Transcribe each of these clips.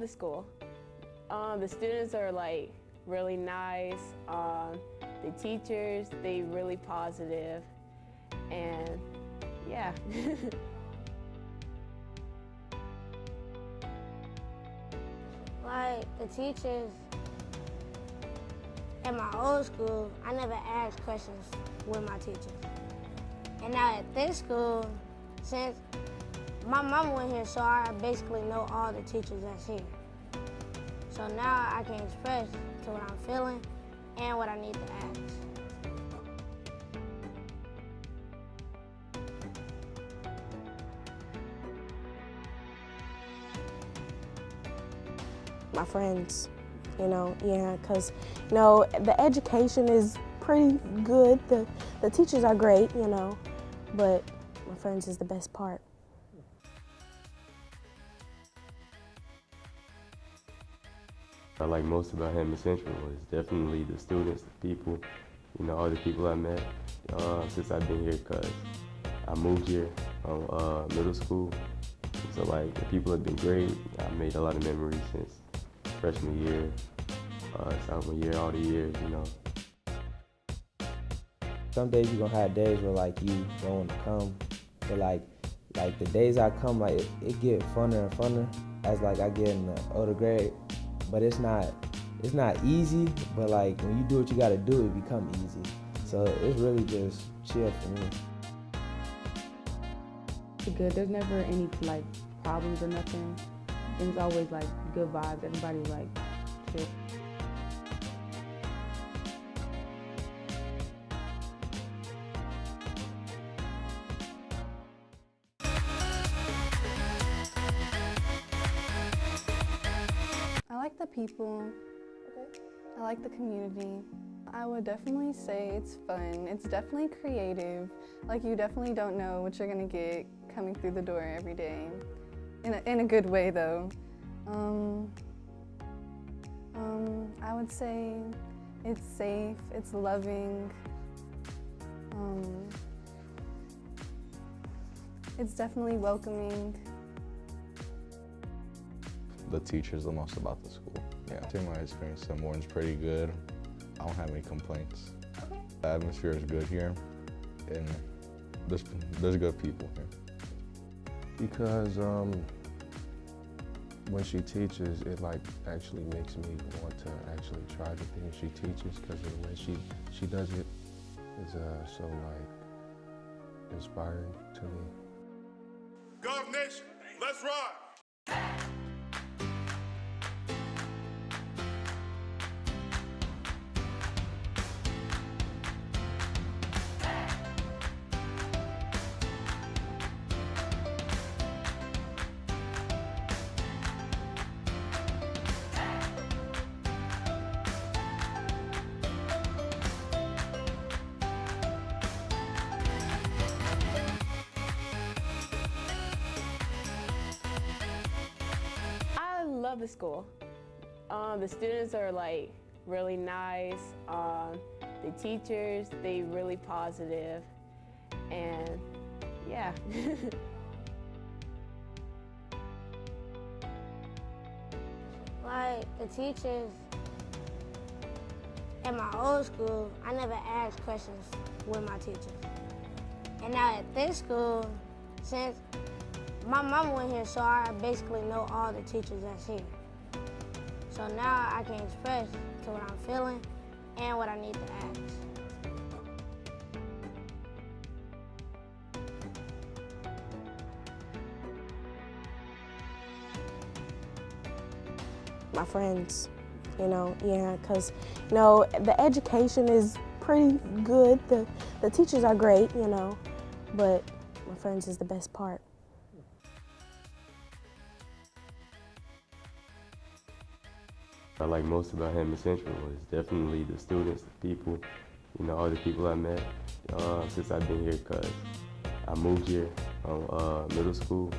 the school. The students are like really nice. The teachers, they really positive, and yeah. Like the teachers at my old school, I never asked questions with my teachers. And now at this school, since my mom went here, so I basically know all the teachers that's here. So now I can express to what I'm feeling and what I need to ask. My friends, because, the education is pretty good. The teachers are great, but my friends is the best part. I like most about Hammond Central is definitely the students, the people, all the people I met since I've been here, because I moved here from middle school. So like the people have been great. I made a lot of memories since freshman year, sophomore year, all the years, Some days you're gonna have days where like you don't want to come, but like the days I come, like it get funner and funner as like I get in the older grade. But it's not easy, but like when you do what you gotta do, it become easy. So it's really just chill for me. Good. There's never any like problems or nothing. It's always like good vibes. Everybody's like chill. I like the people. I like the community. I would definitely say it's fun. It's definitely creative. Like you definitely don't know what you're gonna get coming through the door every day. In a good way though. I would say it's safe, it's loving. It's definitely welcoming. The teachers the most about the school. Yeah, I think my experience at Morton's pretty good. I don't have any complaints. Okay. The atmosphere is good here, and there's good people here. Because when she teaches, it like actually makes me want to actually try the things she teaches, because the way she does it is so like inspiring to me. Gov Nation, let's ride! I love the school. The students are like really nice. The teachers, they really positive, and yeah. Like the teachers at my old school, I never asked questions with my teachers. And now at this school, since my mom went here, so I basically know all the teachers that's here. So now I can express to what I'm feeling and what I need to ask. My friends, because, the education is pretty good. The teachers are great, but my friends is the best part. I like most about Hammond Central is definitely the students, the people, all the people I met since I've been here, because I moved here from middle school.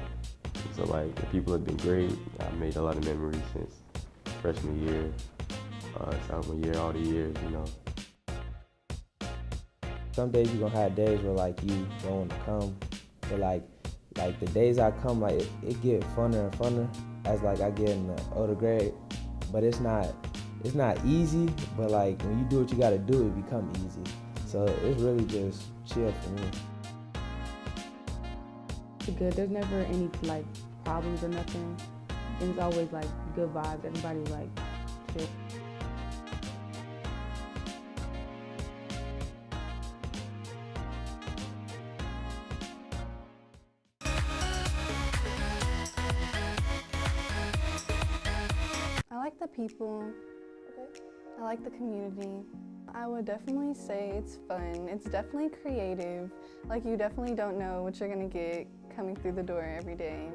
So like the people have been great. I made a lot of memories since freshman year, sophomore year, all the years, Some days you're gonna have days where like you don't want to come, but like the days I come, like it get funner and funner as like I get in the older grade, but it's not easy, but like when you do what you gotta do, it become easy. So it's really just chill for me. It's good. There's never any like problems or nothing. And it's always like good vibes. Everybody's like chill. I like the people. I like the community. I would definitely say it's fun. It's definitely creative. Like you definitely don't know what you're gonna get coming through the door every day.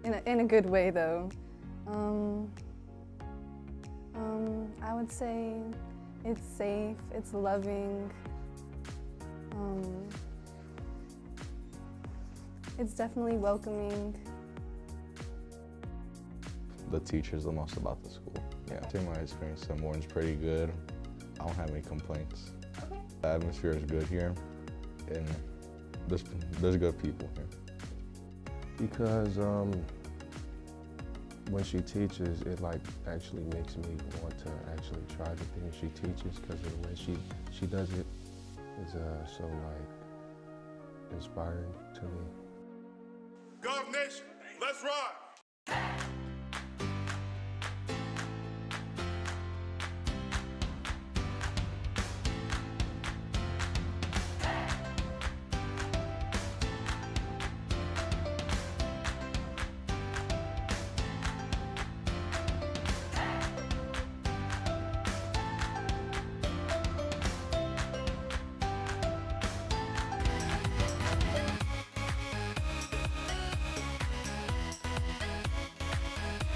In a good way though. I would say it's safe, it's loving. It's definitely welcoming. The teachers the most about the school. Yeah, I think my experience at Morton's pretty good. I don't have any complaints. The atmosphere is good here, and there's good people here. Because when she teaches, it like actually makes me want to actually try the things she teaches, because the way she does it is so like inspiring to me. Gov Nation, let's ride.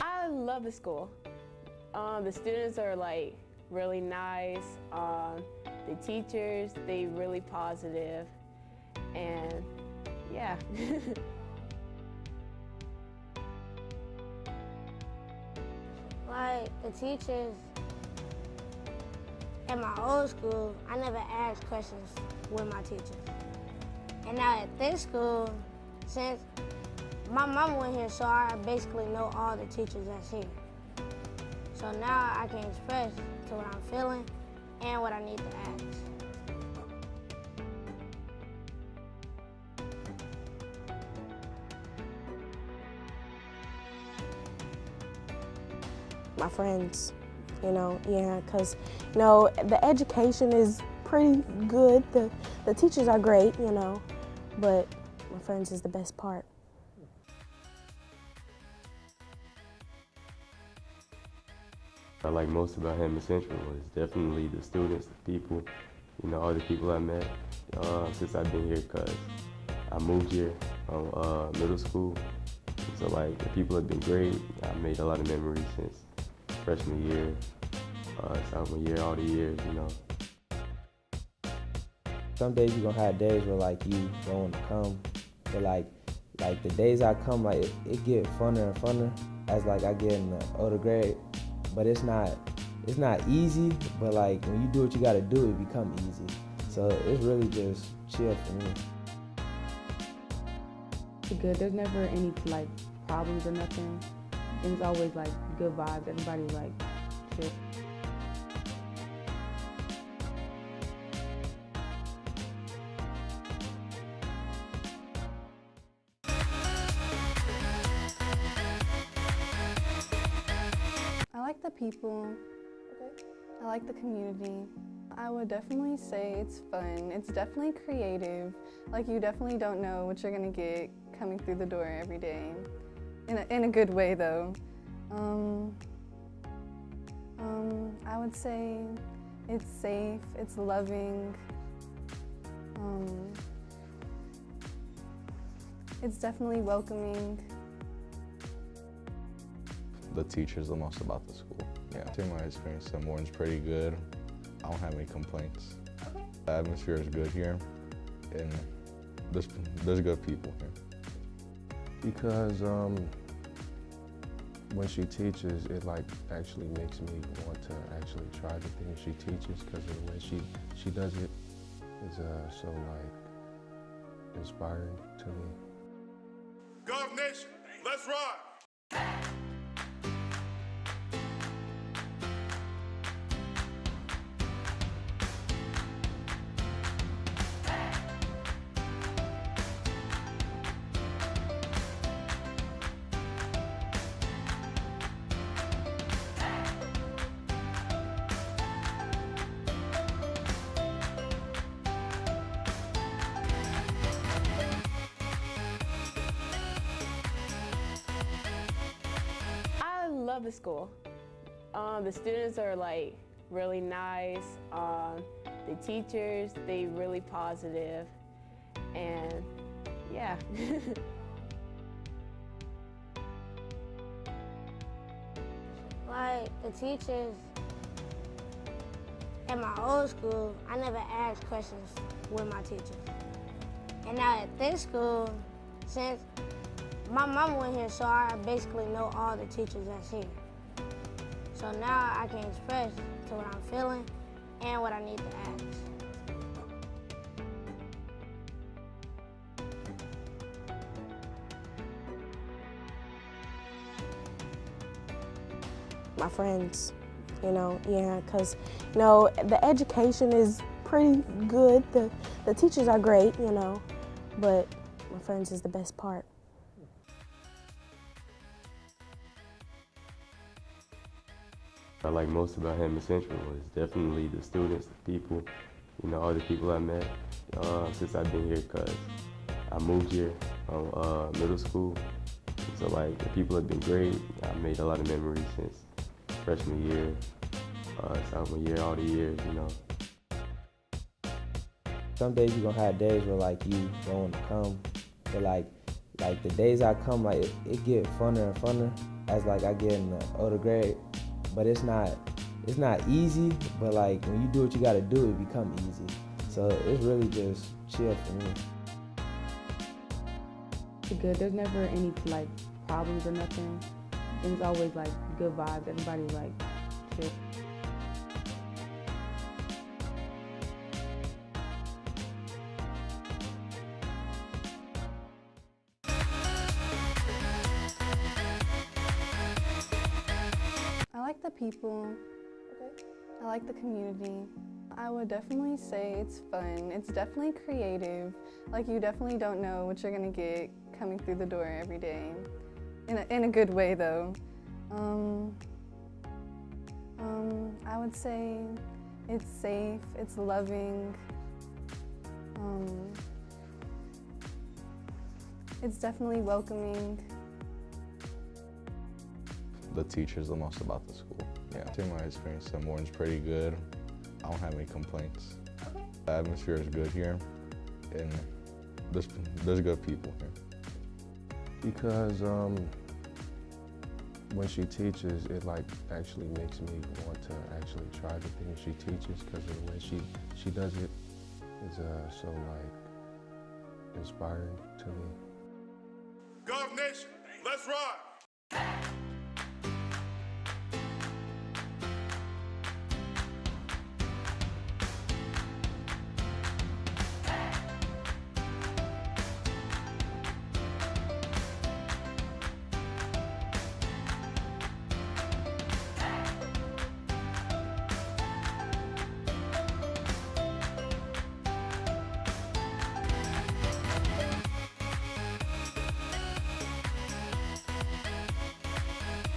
I love the school. The students are like really nice. The teachers, they really positive, and yeah. Like the teachers at my old school, I never asked questions with my teachers. And now at this school, since my mom went here, so I basically know all the teachers that's here. So now I can express to what I'm feeling and what I need to ask. My friends, yeah, because, the education is pretty good. The teachers are great, but my friends is the best part. I like most about Hammond Central is definitely the students, the people, all the people I met since I've been here, because I moved here from middle school. So like the people have been great. I made a lot of memories since freshman year, sophomore year, all the years, Some days you're gonna have days where like you don't want to come, but like the days I come, like it get funner and funner as like I get in the older grade. But it's not easy, but like when you do what you gotta do, it become easy. So it's really just chill for me. It's good. There's never any like problems or nothing. And it's always like good vibes. Everybody's like chill. I like the people. I like the community. I would definitely say it's fun. It's definitely creative. Like you definitely don't know what you're gonna get coming through the door every day. In a good way though. I would say it's safe, it's loving. It's definitely welcoming. The teachers the most about the school. Yeah, I think my experience at Morton's pretty good. I don't have any complaints. The atmosphere is good here, and there's good people here. Because when she teaches, it like actually makes me want to actually try the things she teaches, because the way she does it is so like inspiring to me. Gov Nation, let's ride. love the school. The students are like really nice. The teachers, they really positive, and yeah. Like the teachers at my old school, I never asked questions with my teachers. And now at this school, since my mom went here, so I basically know all the teachers that's here. So now I can express to what I'm feeling and what I need to ask. My friends, yeah, because, the education is pretty good. The teachers are great, but my friends is the best part. What I like most about Hammond Central is definitely the students, the people, all the people I met since I've been here, because I moved here from middle school. So like the people have been great. I made a lot of memories since freshman year, sophomore year, all the years, Some days you're gonna have days where like you don't want to come, but like the days I come, like it get funner and funner as like I get in the older grade. But it's not easy, but like when you do what you gotta do, it become easy. So it's really just chill for me. Good. There's never any like problems or nothing. And it's always like good vibes. Everybody's like chill. I like the people. I like the community. I would definitely say it's fun. It's definitely creative. Like you definitely don't know what you're gonna get coming through the door every day. In a good way though. I would say it's safe, it's loving. It's definitely welcoming. The teachers the most about the school. Yeah, in my experience, St. Morton's pretty good. I don't have any complaints. Okay. The atmosphere is good here, and there's good people here. Because when she teaches, it like actually makes me want to actually try the things she teaches, because of the way she does it is so like inspiring to me. Gov Nation, let's ride!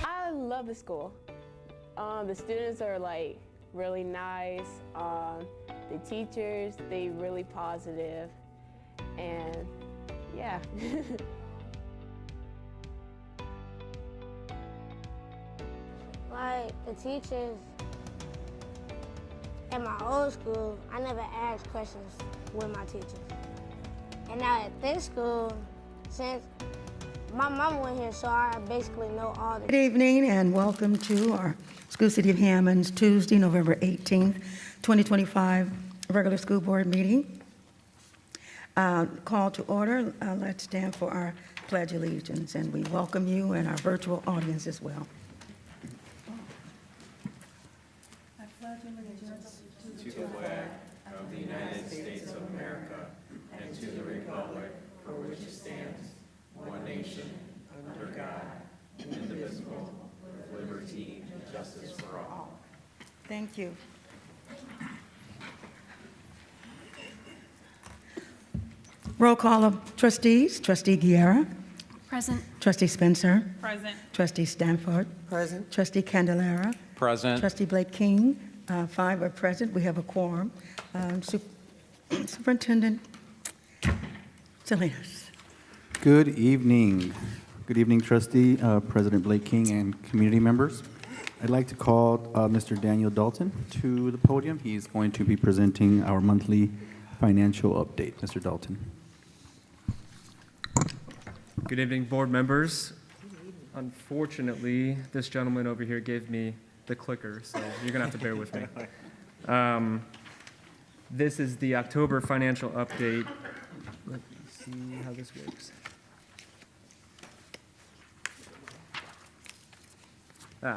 I love the school. The students are like really nice. The teachers, they really positive, and yeah. Like the teachers at my old school, I never asked questions with my teachers. And now at this school, since my mom went here, so I basically know all the. Good evening and welcome to our School City of Hammond's Tuesday, November 18th, 2025 regular school board meeting. Call to order. Let's stand for our Pledge of Allegiance, and we welcome you and our virtual audience as well. I pledge allegiance to the flag of the United States of America and to the republic for which it stands, one nation, under God, indivisible, with liberty and justice for all. Thank you. Roll call of trustees. Trustee Guerra. Present. Trustee Spencer. Present. Trustee Stanford. Present. Trustee Candelara. Present. Trustee Blake King. 5 are present. We have a quorum. Superintendent Salinas. Good evening. Good evening, Trustee, President Blake King, and community members. I'd like to call Mr. Daniel Dalton to the podium. He's going to be presenting our monthly financial update. Mr. Dalton. Good evening, board members. Unfortunately, this gentleman over here gave me the clicker, so you're gonna have to bear with me. This is the October financial update. Let me see how this works.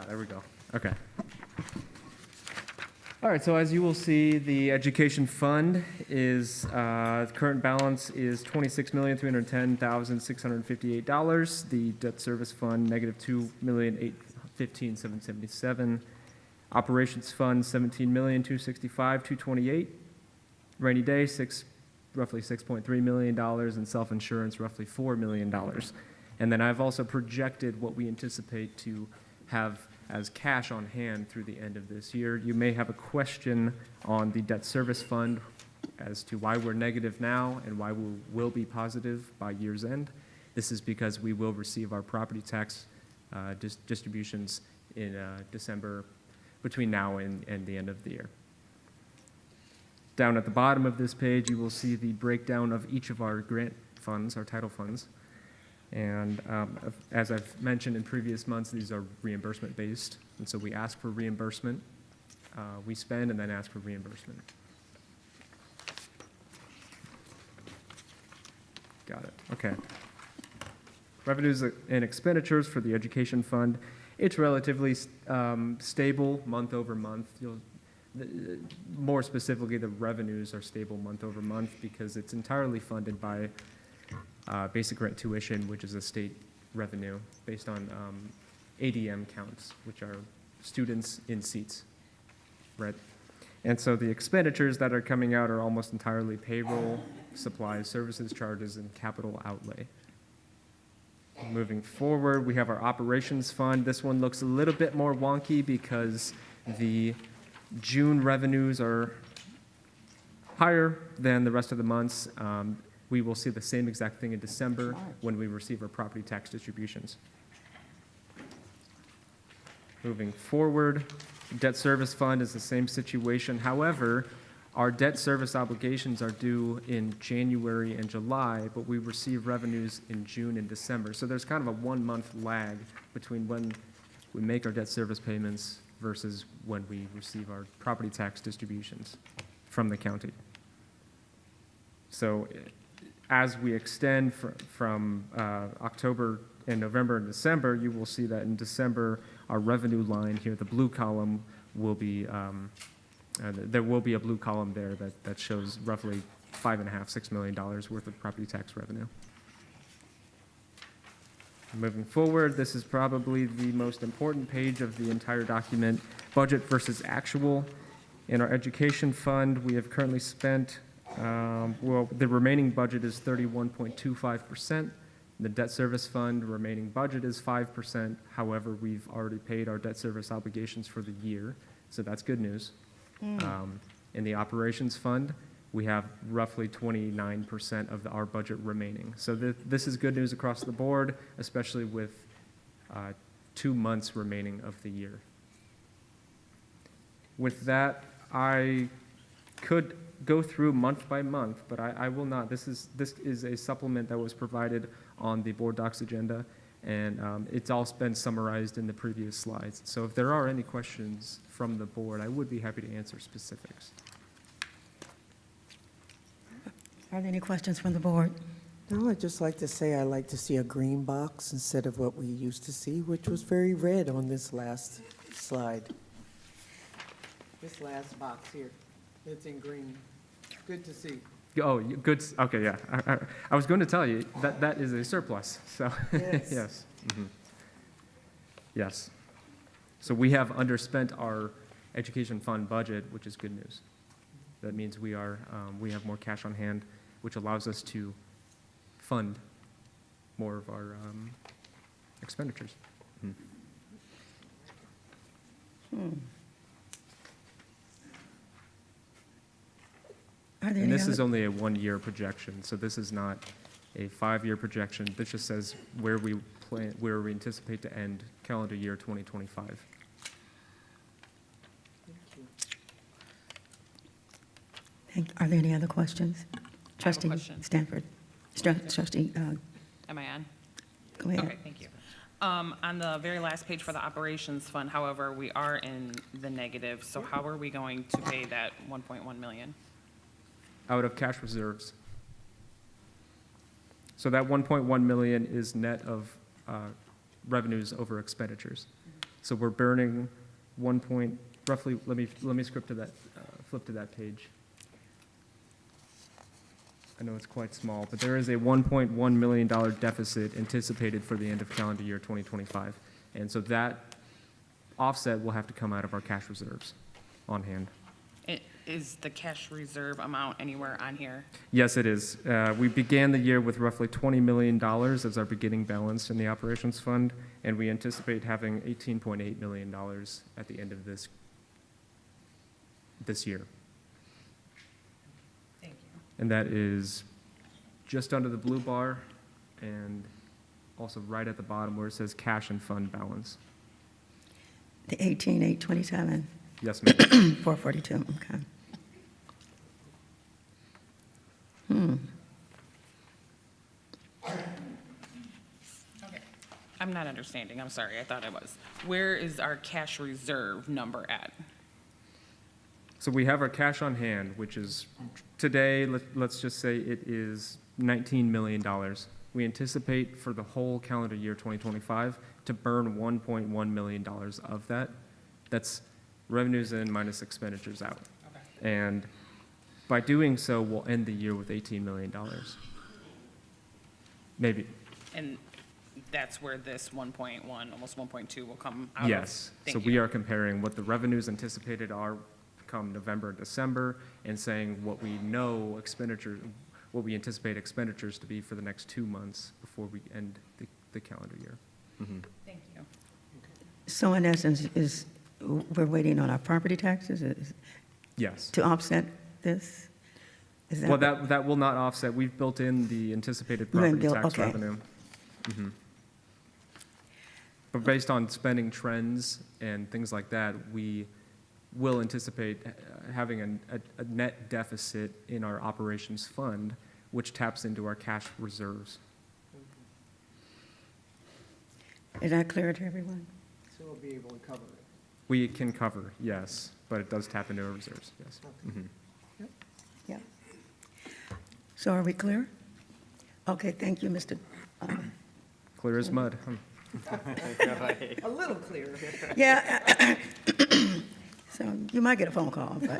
There we go. Okay. All right, so as you will see, the education fund is, current balance is $26,310,658. The debt service fund, negative $2,815,777. Operations fund, $17,265,228. Rainy day, roughly $6.3 million, and self-insurance, roughly $4 million. And then I've also projected what we anticipate to have as cash on hand through the end of this year. You may have a question on the debt service fund as to why we're negative now and why we will be positive by year's end. This is because we will receive our property tax distributions in December, between now and the end of the year. Down at the bottom of this page, you will see the breakdown of each of our grant funds, our title funds. And as I've mentioned in previous months, these are reimbursement based. And so we ask for reimbursement, we spend and then ask for reimbursement. Got it, okay. Revenues and expenditures for the education fund. It's relatively stable month over month. More specifically, the revenues are stable month over month because it's entirely funded by basic rent tuition, which is a state revenue based on ADM counts, which are students in seats, right? And so the expenditures that are coming out are almost entirely payroll, supplies, services, charges, and capital outlay. Moving forward, we have our operations fund. This one looks a little bit more wonky because the June revenues are higher than the rest of the months. We will see the same exact thing in December when we receive our property tax distributions. Moving forward, debt service fund is the same situation. However, our debt service obligations are due in January and July, but we receive revenues in June and December. So there's kind of a 1 month lag between when we make our debt service payments versus when we receive our property tax distributions from the county. So as we extend from October and November and December, you will see that in December, our revenue line here, the blue column, will be, there will be a blue column there that shows roughly $5.5–6 million worth of property tax revenue. Moving forward, this is probably the most important page of the entire document, budget versus actual. In our education fund, we have currently spent the remaining budget is 31.25%. The debt service fund remaining budget is 5%. However, we've already paid our debt service obligations for the year, so that's good news. In the operations fund, we have roughly 29% of our budget remaining. So this is good news across the board, especially with 2 months remaining of the year. With that, I could go through month by month, but I will not. This is a supplement that was provided on the board docs agenda, and it's all been summarized in the previous slides. So if there are any questions from the board, I would be happy to answer specifics. Are there any questions from the board? No, I'd just like to say I like to see a green box instead of what we used to see, which was very red on this last slide. This last box here, it's in green. Good to see. Oh, good. Okay, yeah. I was going to tell you that is a surplus. So Yes. Yes. Mm-hmm. Yes. So we have underspent our education fund budget, which is good news. That means we have more cash on hand, which allows us to fund more of our expenditures. Are there And any this is other- only a 1-year projection, so this is not a 5-year projection. This just says where we anticipate to end calendar year 2025. Are there any other questions? Trustee question. Stanford. Trustee, Am I on? go ahead. Okay, thank you. On the very last page for the operations fund, however, we are in the negative, so how are we going to pay that 1.1 million? Out of cash reserves. So that 1.1 million is net of revenues over expenditures. So we're burning roughly, let me flip to that page. I know it's quite small, but there is a $1.1 million deficit anticipated for the end of calendar year 2025. And so that offset will have to come out of our cash reserves on hand. Is the cash reserve amount anywhere on here? Yes, it is. We began the year with roughly $20 million as our beginning balance in the operations fund, and we anticipate having $18.8 million at the end of this year. Thank you. And that is just under the blue bar and also right at the bottom where it says cash and fund balance. The 18,827. Yes, ma'am. 442, okay. Okay. I'm not understanding. I'm sorry. I thought I was. Where is our cash reserve number at? So we have our cash on hand, which is today, let's just say it is $19 million. We anticipate for the whole calendar year 2025 to burn $1.1 million of that. That's revenues in minus expenditures out. Okay. And by doing so, we'll end the year with $18 million. Maybe. And that's where this 1.1, almost 1.2 will come out Yes. of? So we are comparing what the revenues anticipated are come November and December and saying what we know expenditures, what we anticipate expenditures to be for the next 2 months before we end the calendar year. Mm-hmm. Thank you. So in essence, we're waiting on our property taxes Yes. to offset this? Is Well, that will not offset. We've built in the anticipated You haven't property built- tax okay. revenue. Mhm. But based on spending trends and things like that, we will anticipate having a net deficit in our operations fund, which taps into our cash reserves. Is that clear to everyone? So we'll be able to cover it. We can cover, yes, but it does tap into our reserves, yes. Mhm. Yeah. So are we clear? Okay, thank you, Mr. Clear as mud. A little clearer. Yeah. So you might get a phone call, but.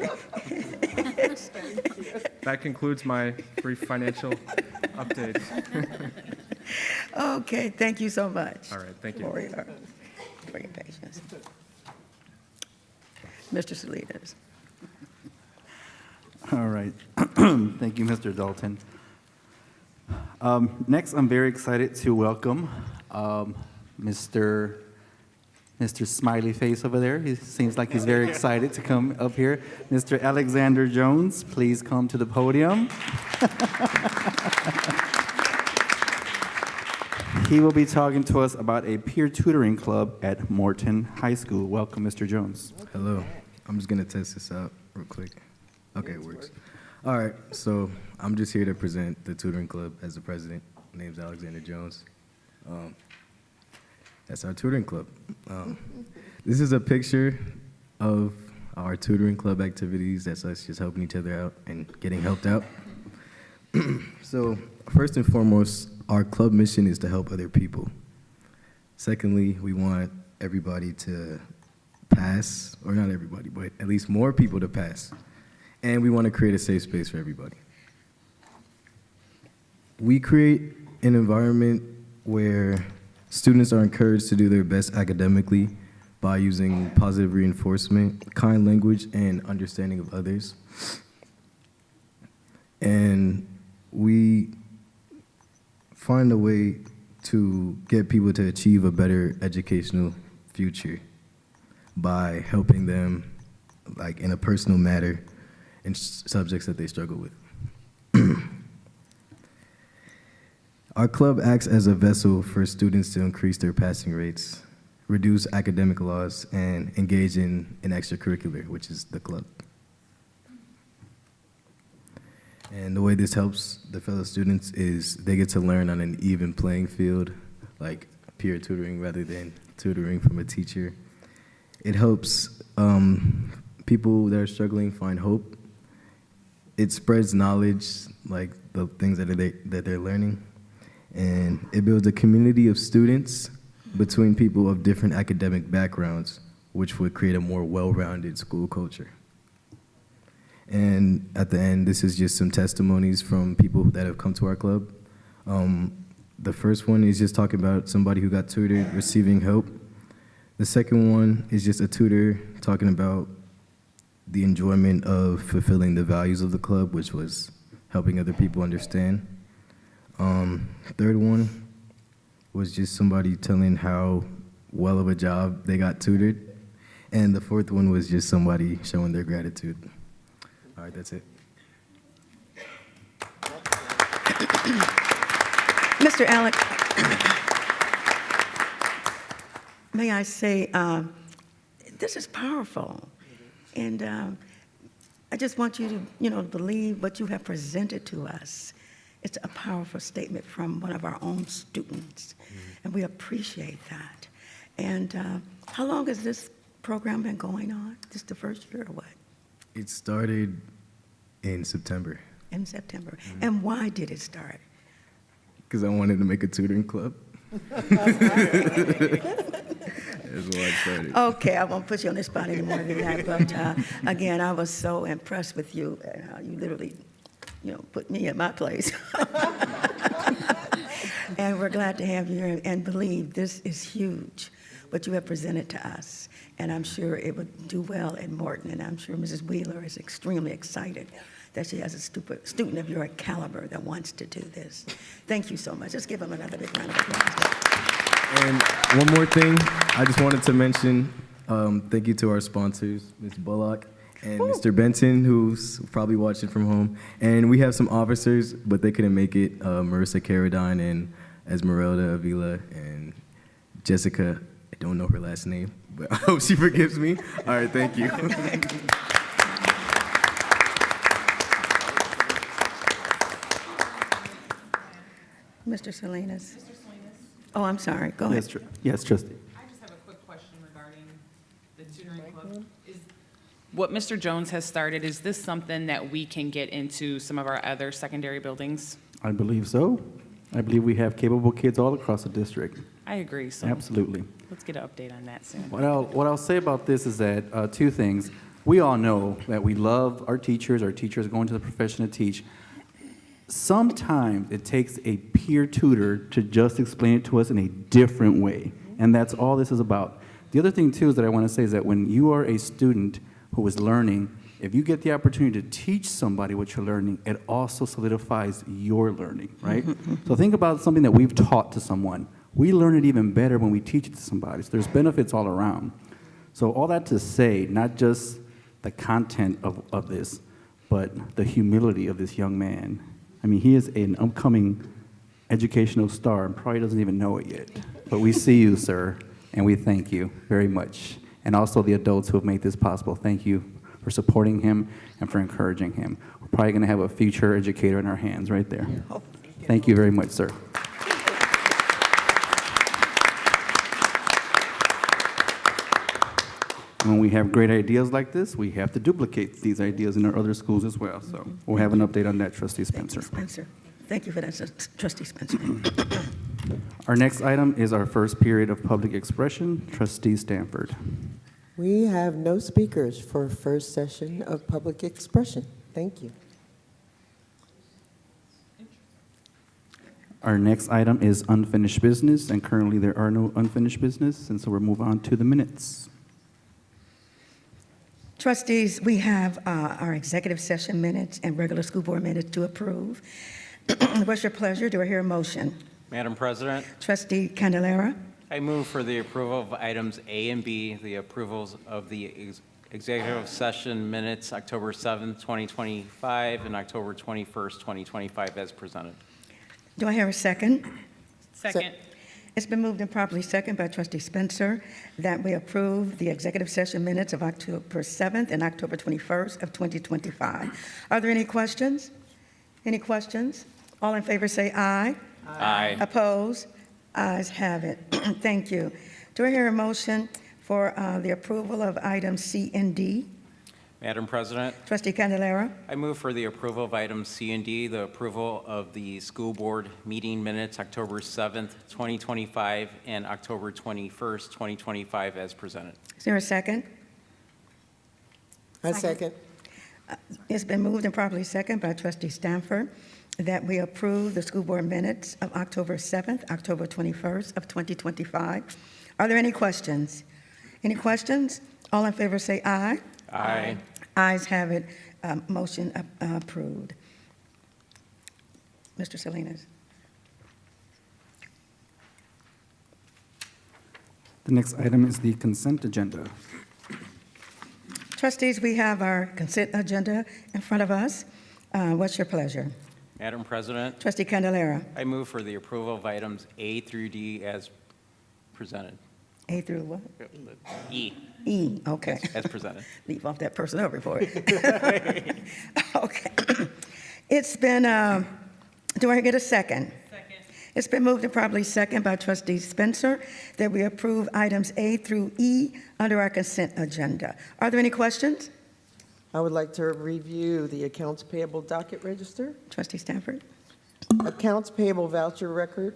That concludes my brief financial update. Okay, thank you so much. All right, thank you. For your patience. Mr. Salinas. All right. Thank you, Mr. Dalton. Next, I'm very excited to welcome Mr. Smiley Face over there. He seems like he's very excited to come up here. Mr. Alexander Jones, please come to the podium. He will be talking to us about a peer tutoring club at Morton High School. Welcome, Mr. Jones. Hello. I'm just going to test this out real quick. Okay, it works. All right, so I'm just here to present the tutoring club as the president. My name's Alexander Jones. That's our tutoring club. This is a picture of our tutoring club activities. That's us just helping each other out and getting helped out. So first and foremost, our club mission is to help other people. Secondly, we want everybody to pass, or not everybody, but at least more people to pass. And we want to create a safe space for everybody. We create an environment where students are encouraged to do their best academically by using positive reinforcement, kind language, and understanding of others. And we find a way to get people to achieve a better educational future by helping them, like, in a personal matter in subjects that they struggle with. Our club acts as a vessel for students to increase their passing rates, reduce academic loss, and engage in an extracurricular, which is the club. And the way this helps the fellow students is they get to learn on an even playing field, like peer tutoring rather than tutoring from a teacher. It helps people that are struggling find hope. It spreads knowledge, like the things that they're learning. And it builds a community of students between people of different academic backgrounds, which would create a more well-rounded school culture. And at the end, this is just some testimonies from people that have come to our club. The first one is just talking about somebody who got tutored, receiving help. The second one is just a tutor talking about the enjoyment of fulfilling the values of the club, which was helping other people understand. Third one was just somebody telling how well of a job they got tutored. And the fourth one was just somebody showing their gratitude. All right, that's it. Mr. Alec, may I say, this is powerful. And I just want you to, believe what you have presented to us. It's a powerful statement from one of our own students, and we appreciate that. And how long has this program been going on? This the first year or what? It started in September. In September. And why did it start? Because I wanted to make a tutoring club. That's why I started. Okay, I won't put you on the spot anymore than that, but again, I was so impressed with you. You literally, put me in my place. And we're glad to have you here and believe this is huge, what you have presented to us. And I'm sure it would do well at Morton, and I'm sure Mrs. Wheeler is extremely excited that she has a student of your caliber that wants to do this. Thank you so much. Let's give them another big round of applause. And one more thing, I just wanted to mention, thank you to our sponsors, Ms. Bullock and Mr. Benton, who's probably watching from home. And we have some officers, but they couldn't make it, Marissa Carradine and Esmeralda Avila and Jessica, I don't know her last name, but I hope she forgives me. All right, thank you. Mr. Salinas. Oh, I'm sorry. Go ahead. Yes, trustee. I just have a quick question regarding the tutoring club. What Mr. Jones has started, is this something that we can get into some of our other secondary buildings? I believe so. I believe we have capable kids all across the district. I agree. So Absolutely. let's get an update on that soon. What I'll say about this is that two things. We all know that we love our teachers going to the profession to teach. Sometimes it takes a peer tutor to just explain it to us in a different way, and that's all this is about. The other thing, too, is that I want to say is that when you are a student who is learning, if you get the opportunity to teach somebody what you're learning, it also solidifies your learning, right? So think about something that we've taught to someone. We learn it even better when we teach it to somebody, so there's benefits all around. So all that to say, not just the content of this, but the humility of this young man. I mean, he is an upcoming educational star and probably doesn't even know it yet. But we see you, sir, and we thank you very much. And also the adults who have made this possible. Thank you for supporting him and for encouraging him. We're probably going to have a future educator in our hands right there. Thank you very much, sir. When we have great ideas like this, we have to duplicate these ideas in our other schools as well. So we'll have an update on that, Trustee Spencer. Thank you for that, Trustee Spencer. Our next item is our first period of public expression. Trustee Stanford. We have no speakers for first session of public expression. Thank you. Our next item is unfinished business, and currently there are no unfinished business, and so we'll move on to the minutes. Trustees, we have our executive session minutes and regular school board minutes to approve. What's your pleasure? Do I hear a motion? Madam President, Trustee Candelara. I move for the approval of items A and B, the approvals of the executive session minutes, October 7th, 2025, and October 21st, 2025, as presented. Do I hear a second? Second. It's been moved and properly second by trustee Spencer that we approve the executive session minutes of October 7th and October 21st of 2025. Are there any questions? Any questions? All in favor say aye. Aye. Opposed? Ayes have it. Thank you. Do I hear a motion for the approval of items C and D? Madam President, Trustee Candelara? I move for the approval of items C and D, the approval of the school board meeting minutes October 7th, 2025, and October 21st, 2025, as presented. Is there a second? I second. It's been moved and properly second by trustee Stanford that we approve the school board minutes of October 7th, October 21st of 2025. Are there any questions? Any questions? All in favor say aye. Aye. Ayes have it. Motion approved. Mr. Salinas. The next item is the consent agenda. Trustees, we have our consent agenda in front of us. What's your pleasure? Madam President, Trustee Candelara. I move for the approval of items A through D as presented. A through what? E. E, okay. As presented. Leave off that personnel report. Okay. It's been, do I get a second? Second. It's been moved and probably second by trustee Spencer that we approve items A through E under our consent agenda. Are there any questions? I would like to review the accounts payable docket register. Trustee Stanford. Accounts payable voucher record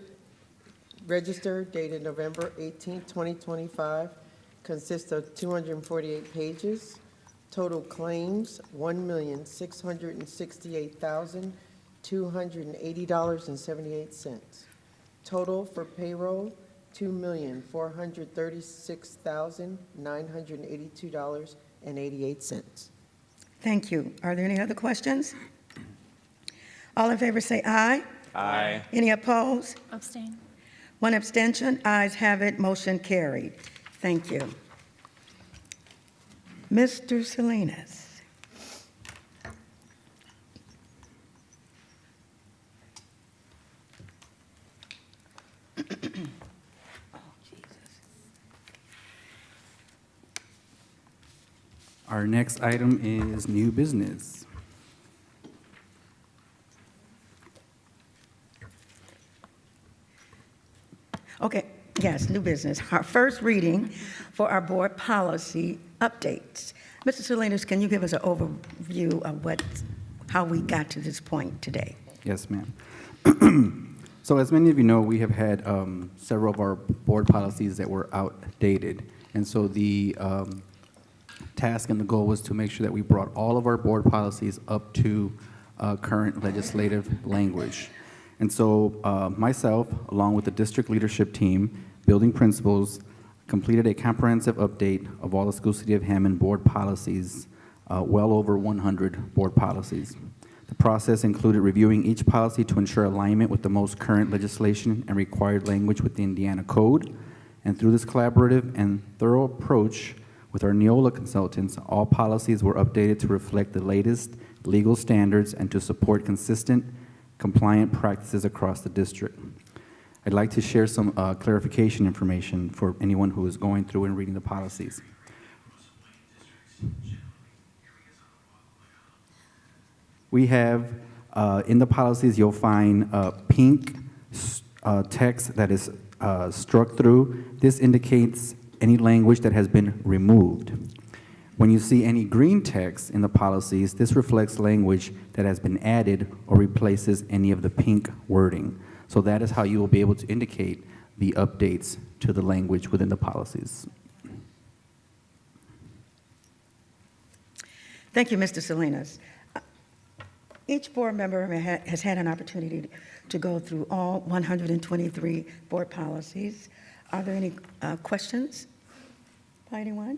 register dated November 18, 2025, consists of 248 pages. Total claims, $1,668,280.78. Total for payroll, $2,436,982.88. Thank you. Are there any other questions? All in favor say aye. Aye. Any opposed? Abstain. One abstention. Ayes have it. Motion carried. Thank you. Mr. Salinas. Our next item is new business. Okay, yes, new business. Our first reading for our board policy updates. Mr. Salinas, can you give us an overview of how we got to this point today? Yes, ma'am. So as many of you know, we have had several of our board policies that were outdated. And so the task and the goal was to make sure that we brought all of our board policies up to current legislative language. And so myself, along with the district leadership team, building principals, completed a comprehensive update of all the School City of Hammond board policies, well over 100 board policies. The process included reviewing each policy to ensure alignment with the most current legislation and required language with the Indiana Code. And through this collaborative and thorough approach with our Neola consultants, all policies were updated to reflect the latest legal standards and to support consistent, compliant practices across the district. I'd like to share some clarification information for anyone who is going through and reading the policies. We have, in the policies, you'll find pink text that is struck through. This indicates any language that has been removed. When you see any green text in the policies, this reflects language that has been added or replaces any of the pink wording. So that is how you will be able to indicate the updates to the language within the policies. Thank you, Mr. Salinas. Each board member has had an opportunity to go through all 123 board policies. Are there any questions by anyone?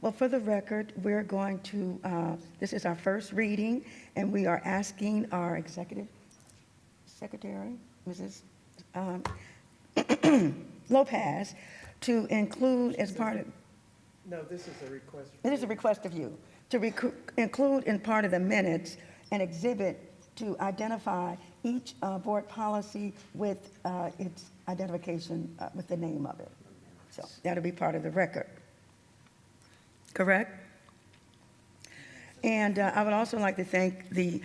Well, for the record, we're going to, this is our first reading, and we are asking our executive secretary, Mrs. Lopez, to include as part of... No, this is a request. It is a request of you to include in part of the minutes an exhibit to identify each board policy with its identification with the name of it. So that'll be part of the record. Correct? And I would also like to thank the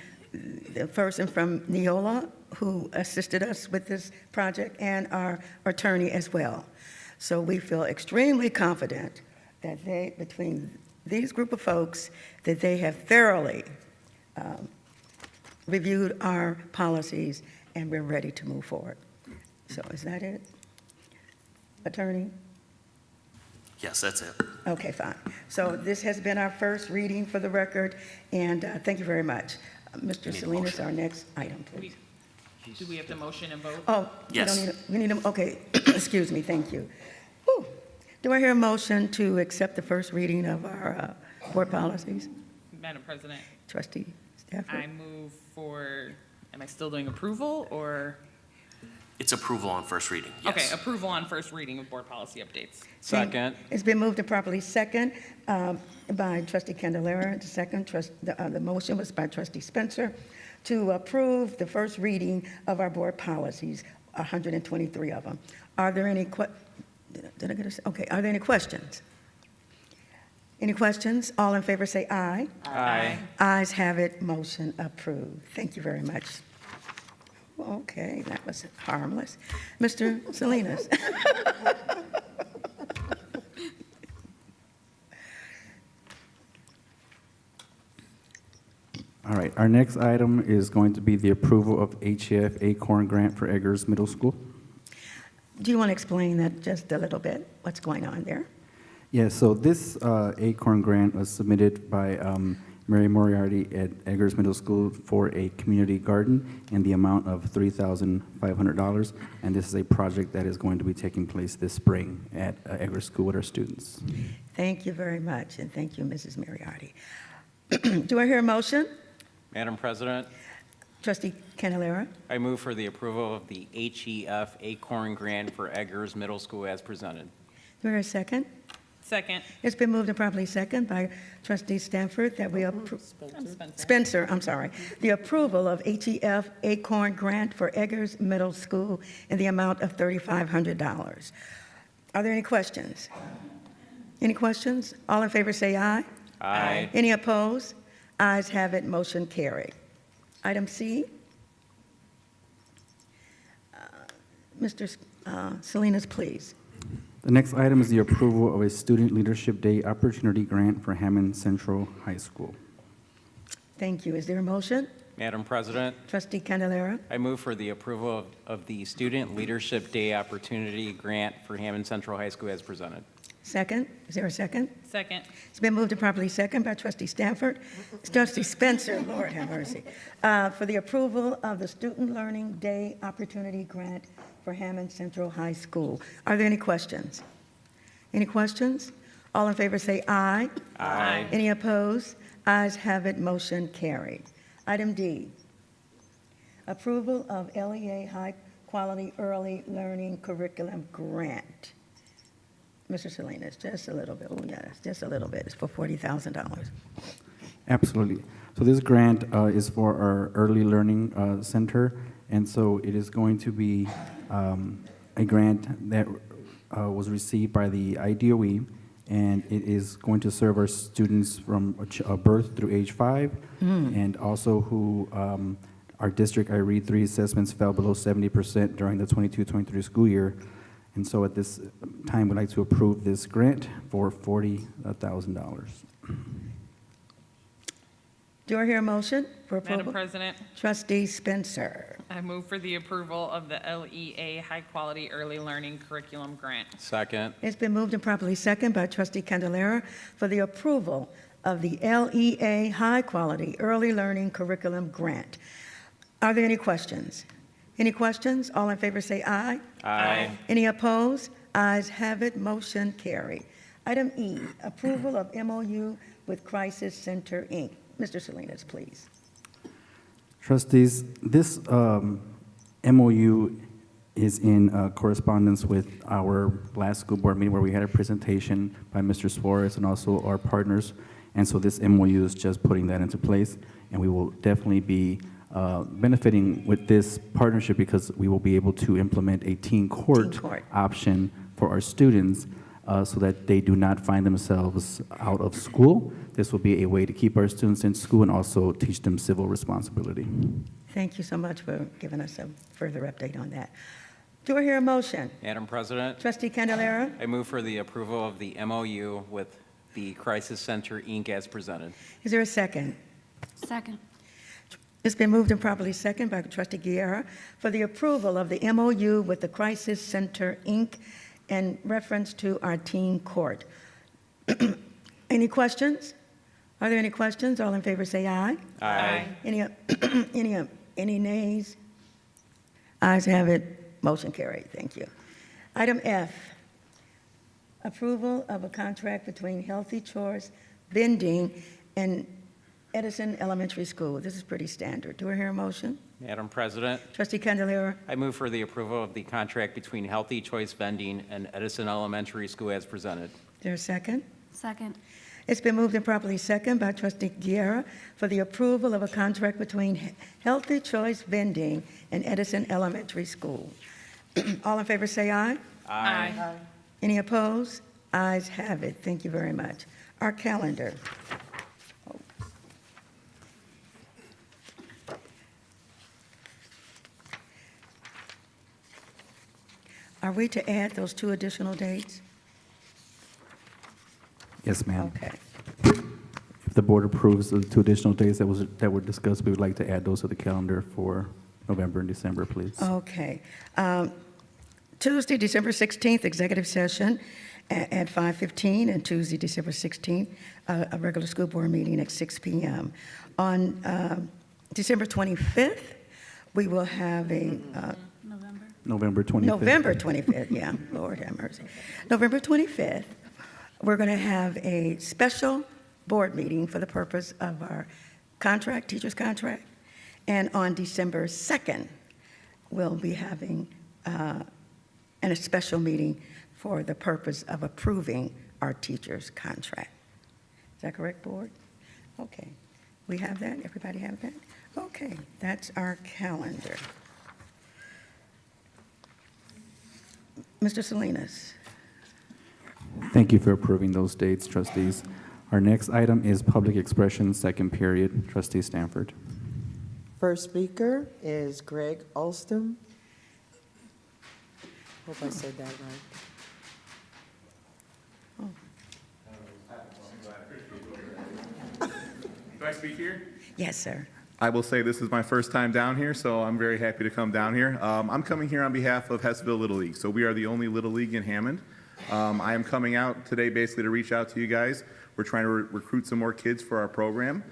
person from Neola who assisted us with this project and our attorney as well. So we feel extremely confident that between these group of folks, that they have thoroughly reviewed our policies and we're ready to move forward. So is that it? Attorney? Yes, that's it. Okay, fine. So this has been our first reading for the record, and thank you very much. Mr. Salinas, our next item, please. Do we have the motion and vote? Oh, Yes. we need a, okay, excuse me, thank you. Whew. Do I hear a motion to accept the first reading of our board policies? Madam President, Trustee Stafford? I move for, am I still doing approval or? It's approval on first reading, yes. Okay, approval on first reading of board policy updates. Second. It's been moved and properly second by Trustee Candelara. The motion was by Trustee Spencer to approve the first reading of our board policies, 123 of them. Are there any did I get a, okay, are there any questions? Any questions? All in favor say aye. Aye. Ayes have it, motion approved. Thank you very much. Okay, that was harmless. Mr. Salinas. All right, our next item is going to be the approval of HEF Acorn Grant for Eggers Middle School. Do you want to explain that just a little bit, what's going on there? Yeah, so this Acorn Grant was submitted by Mary Moriarty at Eggers Middle School for a community garden in the amount of $3,500. And this is a project that is going to be taking place this spring at Eggers School with our students. Thank you very much, and thank you, Mrs. Moriarty. Do I hear a motion? Madam President, Trustee Candelara? I move for the approval of the HEF Acorn Grant for Eggers Middle School as presented. Do I hear a second? Second. It's been moved and properly second by Trustee Stanford that we approve. Spencer, I'm sorry. The approval of HEF Acorn Grant for Eggers Middle School in the amount of $3,500. Are there any questions? Any questions? All in favor say aye. Aye. Any opposed? Ayes have it, motion carried. Item C. Mr. Salinas, please. The next item is the approval of a Student Leadership Day Opportunity Grant for Hammond Central High School. Thank you. Is there a motion? Madam President, Trustee Candelara? I move for the approval of the Student Leadership Day Opportunity Grant for Hammond Central High School as presented. Second? Is there a second? Second. It's been moved and properly second by Trustee Stanford. Trustee Spencer, Lord have mercy, for the approval of the Student Learning Day Opportunity Grant for Hammond Central High School. Are there any questions? Any questions? All in favor say aye. Aye. Any opposed? Ayes have it, motion carried. Item D, approval of LEA High Quality Early Learning Curriculum Grant. Mr. Salinas, just a little bit. Oh, yes, just a little bit. It's for $40,000. Absolutely. So this grant is for our Early Learning Center, and so it is going to be a grant that was received by the IDOE, and it is going to serve our students from birth through age 5, and also who our district, I read 3 assessments fell below 70% during the 22-23 school year. And so at this time, we'd like to approve this grant for $40,000. Do I hear a motion for approval? Madam President, Trustee Spencer. I move for the approval of the LEA High Quality Early Learning Curriculum Grant. Second. It's been moved and properly second by Trustee Candelara for the approval of the LEA High Quality Early Learning Curriculum Grant. Are there any questions? Any questions? All in favor say aye. Aye. Any opposed? Ayes have it, motion carried. Item E, approval of MOU with Crisis Center, Inc. Mr. Salinas, please. Trustees, this MOU is in correspondence with our last school board meeting where we had a presentation by Mr. Suarez and also our partners. And so this MOU is just putting that into place, and we will definitely be benefiting with this partnership because we will be able to implement a teen court option for our students so that they do not find themselves out of school. This will be a way to keep our students in school and also teach them civil responsibility. Thank you so much for giving us a further update on that. Do I hear a motion? Madam President, Trustee Candelera? I move for the approval of the MOU with the Crisis Center, Inc. as presented. Is there a second? Second. It's been moved and properly second by Trustee Guerra for the approval of the MOU with the Crisis Center, Inc. in reference to our teen court. Any questions? Are there any questions? All in favor say aye. Aye. Any nays? Ayes have it. Motion carried. Thank you. Item F, approval of a contract between Healthy Choice Vending and Edison Elementary School. This is pretty standard. Do I hear a motion? Madam President, Trustee Candelera? I move for the approval of the contract between Healthy Choice Vending and Edison Elementary School as presented. Is there a second? Second. It's been moved and properly second by Trustee Guerra for the approval of a contract between Healthy Choice Vending and Edison Elementary School. All in favor say aye. Aye. Any opposed? Ayes have it. Thank you very much. Our calendar. Are we to add those 2 additional dates? Yes, ma'am. Okay. If the board approves the 2 additional days that were discussed, we would like to add those to the calendar for November and December, please. Okay. Tuesday, December 16th, executive session at 5:15, and Tuesday, December 16th, a regular school board meeting at 6 p.m. On December 25th, we will have a November 25th. November 25th, yeah, Lord have mercy. November 25th, we're going to have a special board meeting for the purpose of our contract, teacher's contract. And on December 2nd, we'll be having a special meeting for the purpose of approving our teacher's contract. Is that correct, board? Okay. We have that? Everybody have that? Okay, that's our calendar. Mr. Salinas. Thank you for approving those dates, trustees. Our next item is public expression, second period. Trustee Stanford. First speaker is Greg Alston. Hope I said that right. Do I speak here? Yes, sir. I will say this is my first time down here, so I'm very happy to come down here. I'm coming here on behalf of Hessville Little League. So we are the only Little League in Hammond. I am coming out today basically to reach out to you guys. We're trying to recruit some more kids for our program.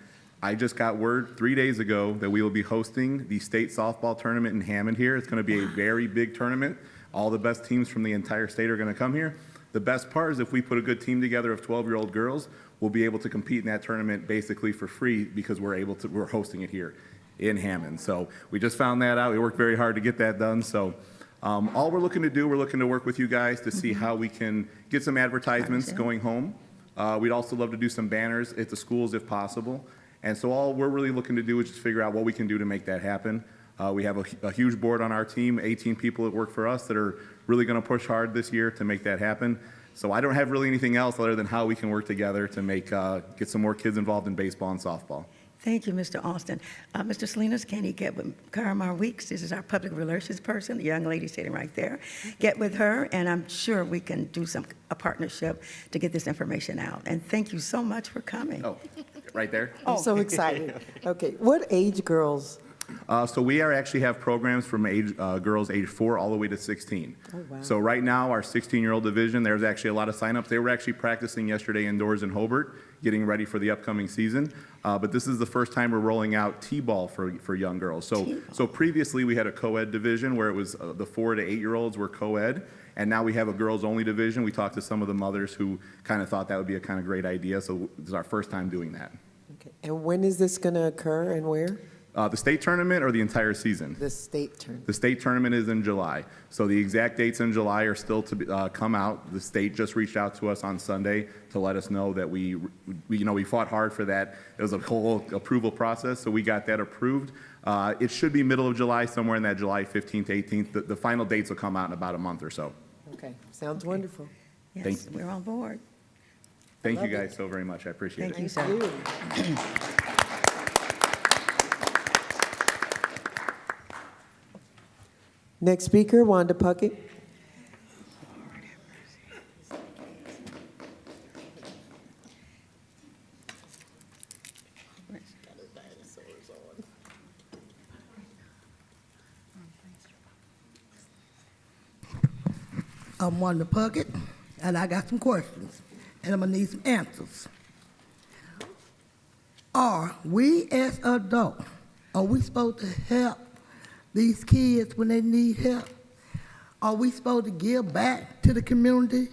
I just got word 3 days ago that we will be hosting the state softball tournament in Hammond here. It's going to be a very big tournament. All the best teams from the entire state are going to come here. The best part is if we put a good team together of 12-year-old girls, we'll be able to compete in that tournament basically for free because we're hosting it here in Hammond. So we just found that out. We worked very hard to get that done. So all we're looking to do, we're looking to work with you guys to see how we can get some advertisements going home. We'd also love to do some banners at the schools if possible. And so all we're really looking to do is just figure out what we can do to make that happen. We have a huge board on our team, 18 people that work for us that are really going to push hard this year to make that happen. So I don't have really anything else other than how we can work together to make get some more kids involved in baseball and softball. Thank you, Mr. Alston. Mr. Salinas, can you get with Karamar Weeks? This is our public relations person, the young lady sitting right there. Get with her, and I'm sure we can do a partnership to get this information out. And thank you so much for coming. Oh, right there? I'm so excited. Okay, what age girls? So we actually have programs from girls age 4 all the way to 16. Oh, wow. So right now, our 16-year-old division, there's actually a lot of signups. They were actually practicing yesterday indoors in Hobart, getting ready for the upcoming season. But this is the first time we're rolling out T-ball for young girls. So previously we had a co-ed division where it was the 4 to 8-year-olds were co-ed. And now we have a girls-only division. We talked to some of the mothers who kind of thought that would be a kind of great idea. So this is our first time doing that. Okay. And when is this going to occur and where? The state tournament or the entire season? The state tournament. The state tournament is in July. So the exact dates in July are still to come out. The state just reached out to us on Sunday to let us know that we fought hard for that. It was a whole approval process, so we got that approved. It should be middle of July, somewhere in that July 15th, 18th. The final dates will come out in about a month or so. Okay, sounds wonderful. Yes, Thank you. we're on board. Thank you love guys so very much. I appreciate it. Thank you, sir. Next speaker, Wanda Puckett. I'm Wanda Puckett, and I got some questions, and I'm gonna need some answers. Are we as adults, are we supposed to help these kids when they need help? Are we supposed to give back to the community?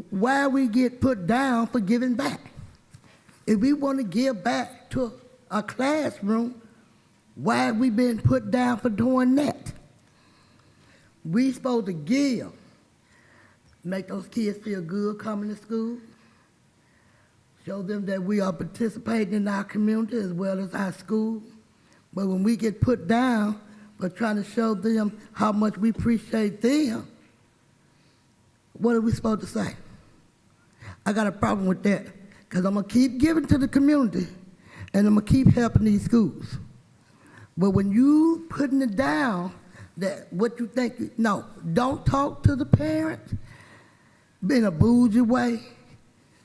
Why we get put down for giving back? If we want to give back to a classroom, why have we been put down for doing that? We supposed to give, make those kids feel good coming to school, show them that we are participating in our community as well as our school. But when we get put down for trying to show them how much we appreciate them, what are we supposed to say? I got a problem with that, because I'm going to keep giving to the community, and I'm going to keep helping these schools. But when you putting it down, that what you think, no, don't talk to the parents in a bougie way,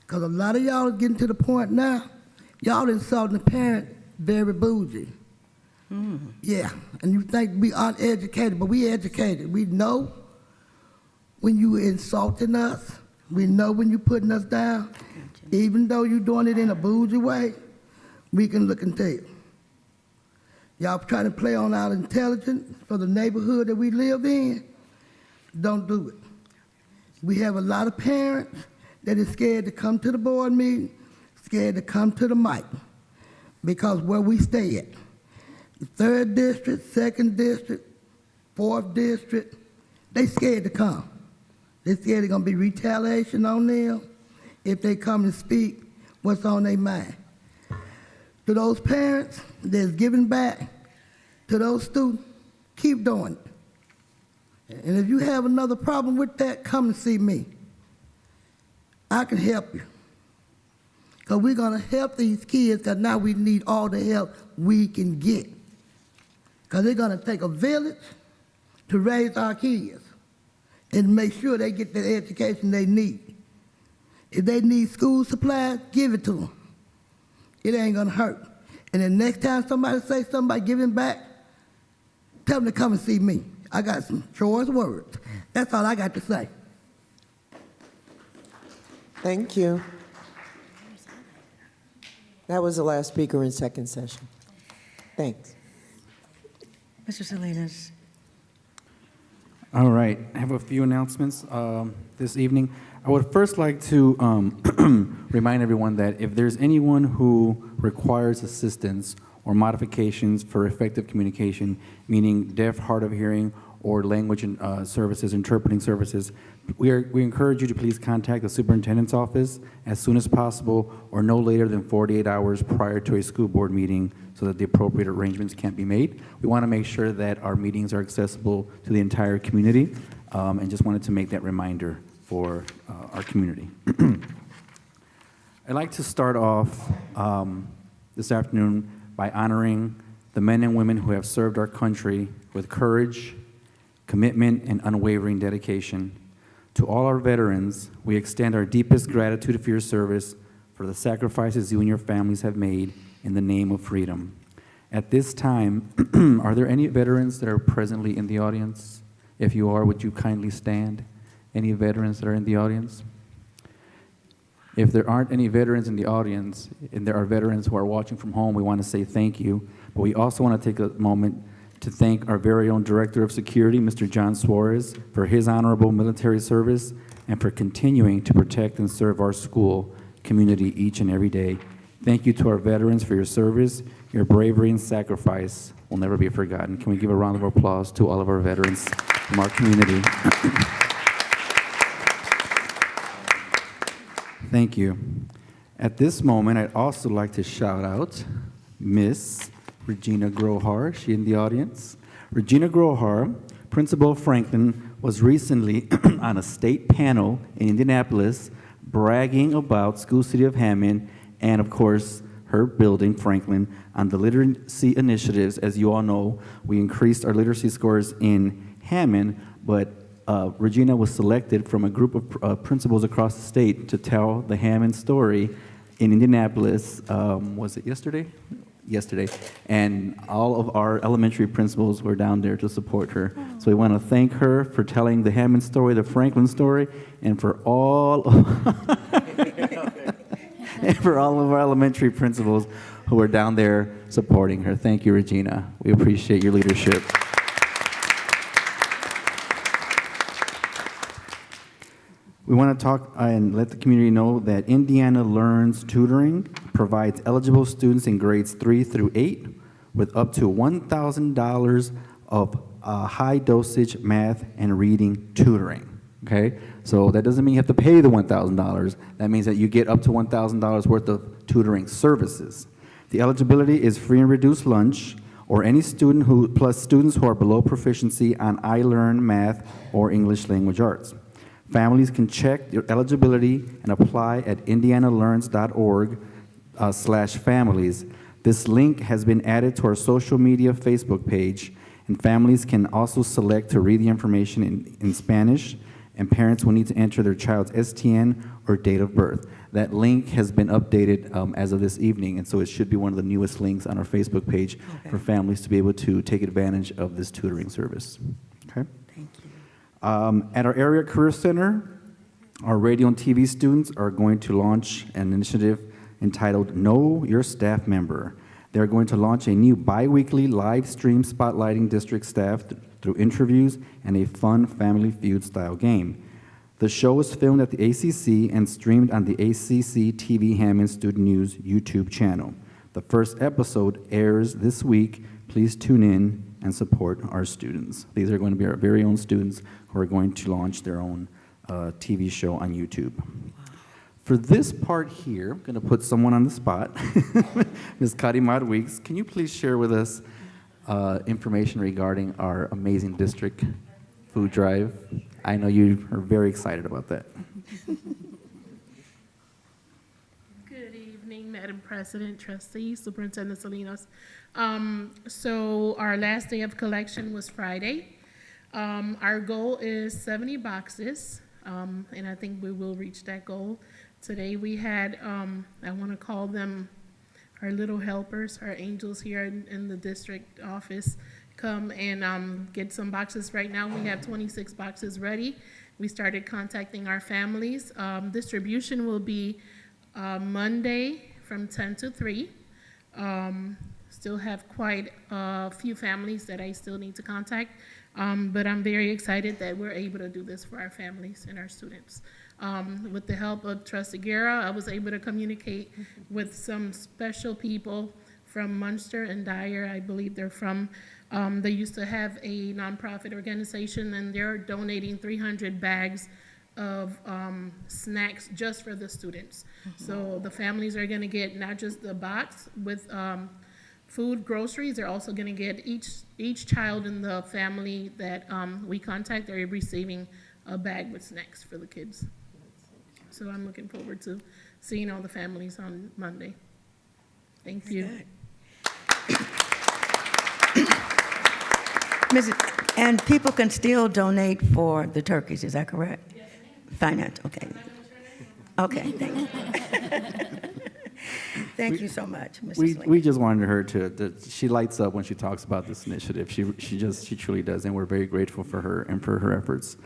because a lot of y'all are getting to the point now, y'all insulting the parent very bougie. Yeah, and you think we uneducated, but we educated. We know when you insulting us, we know when you putting us down, even though you doing it in a bougie way, we can look and tell. Y'all trying to play on our intelligence for the neighborhood that we live in, don't do it. We have a lot of parents that is scared to come to the board meeting, scared to come to the mic, because where we stay at, the 3rd district, 2nd district, 4th district, they scared to come. They scared there's gonna be retaliation on them if they come and speak what's on their mind. To those parents that's giving back to those students, keep doing it. And if you have another problem with that, come and see me. I can help you. Because we're going to help these kids, because now we need all the help we can get. Because they're going to take a village to raise our kids and make sure they get the education they need. If they need school supplies, give it to them. It ain't gonna hurt. And the next time somebody say something about giving back, tell them to come and see me. I got some choice words. That's all I got to say. Thank you. That was the last speaker in second session. Thanks. Mr. Salinas. All right, I have a few announcements this evening. I would first like to remind everyone that if there's anyone who requires assistance or modifications for effective communication, meaning deaf, hard of hearing, or language and services, interpreting services, we encourage you to please contact the superintendent's office as soon as possible or no later than 48 hours prior to a school board meeting so that the appropriate arrangements can be made. We want to make sure that our meetings are accessible to the entire community and just wanted to make that reminder for our community. I'd like to start off this afternoon by honoring the men and women who have served our country with courage, commitment, and unwavering dedication. To all our veterans, we extend our deepest gratitude for your service, for the sacrifices you and your families have made in the name of freedom. At this time, are there any veterans that are presently in the audience? If you are, would you kindly stand? Any veterans that are in the audience? If there aren't any veterans in the audience, and there are veterans who are watching from home, we want to say thank you. But we also want to take a moment to thank our very own Director of Security, Mr. John Suarez, for his honorable military service and for continuing to protect and serve our school community each and every day. Thank you to our veterans for your service. Your bravery and sacrifice will never be forgotten. Can we give a round of applause to all of our veterans from our community? Thank you. At this moment, I'd also like to shout out Miss Regina Grohar. She in the audience. Regina Grohar, Principal of Franklin, was recently on a state panel in Indianapolis bragging about School City of Hammond and, of course, her building, Franklin, on the literacy initiatives. As you all know, we increased our literacy scores in Hammond, but Regina was selected from a group of principals across the state to tell the Hammond story in Indianapolis. Was it yesterday? Yesterday. And all of our elementary principals were down there to support her. So we want to thank her for telling the Hammond story, the Franklin story, and for all of and for all of our elementary principals who are down there supporting her. Thank you, Regina. We appreciate your leadership. We want to talk and let the community know that Indiana Learns Tutoring provides eligible students in grades 3 through 8 with up to $1,000 of high-dosage math and reading tutoring, okay? So that doesn't mean you have to pay the $1,000. That means that you get up to $1,000 worth of tutoring services. The eligibility is free and reduced lunch, or any student who, plus students who are below proficiency on iLearn Math or English Language Arts. Families can check your eligibility and apply at indianalearns.org/families. This link has been added to our social media Facebook page, and families can also select to read the information in Spanish, and parents will need to enter their child's STN or date of birth. That link has been updated as of this evening, and so it should be one of the newest links on our Facebook page for families to be able to take advantage of this tutoring service. Okay? At our area career center, our radio and TV students are going to launch an initiative entitled Know Your Staff Member. They're going to launch a new bi-weekly live stream spotlighting district staff through interviews and a fun Family Feud style game. The show was filmed at the ACC and streamed on the ACC TV Hammond Student News YouTube channel. The first episode airs this week. Please tune in and support our students. These are going to be our very own students who are going to launch their own TV show on YouTube. For this part here, I'm going to put someone on the spot. Ms. Karimad Weeks, can you please share with us information regarding our amazing district food drive? I know you are very excited about that. Good evening, Madam President, trustees, Superintendent Salinas. So our last day of collection was Friday. Our goal is 70 boxes, and I think we will reach that goal. Today we had, I want to call them our little helpers, our angels here in the district office, come and get some boxes. Right now we have 26 boxes ready. We started contacting our families. Distribution will be Monday from 10 to 3. Still have quite a few families that I still need to contact, but I'm very excited that we're able to do this for our families and our students. With the help of Trustee Guerra, I was able to communicate with some special people from Munster and Dyer. I believe they're from, they used to have a nonprofit organization, and they're donating 300 bags of snacks just for the students. So the families are gonna get not just the box with food, groceries, they're also gonna get each child in the family that we contact, they're receiving a bag with snacks for the kids. So I'm looking forward to seeing all the families on Monday. Thank you. And people can still donate for the turkeys, is that correct? Yes. Finance, okay. Okay, thank you. Thank you so much, Mrs. Lincoln. We just wanted her to, she lights up when she talks about this initiative. She truly does, and we're very grateful for her and for her efforts.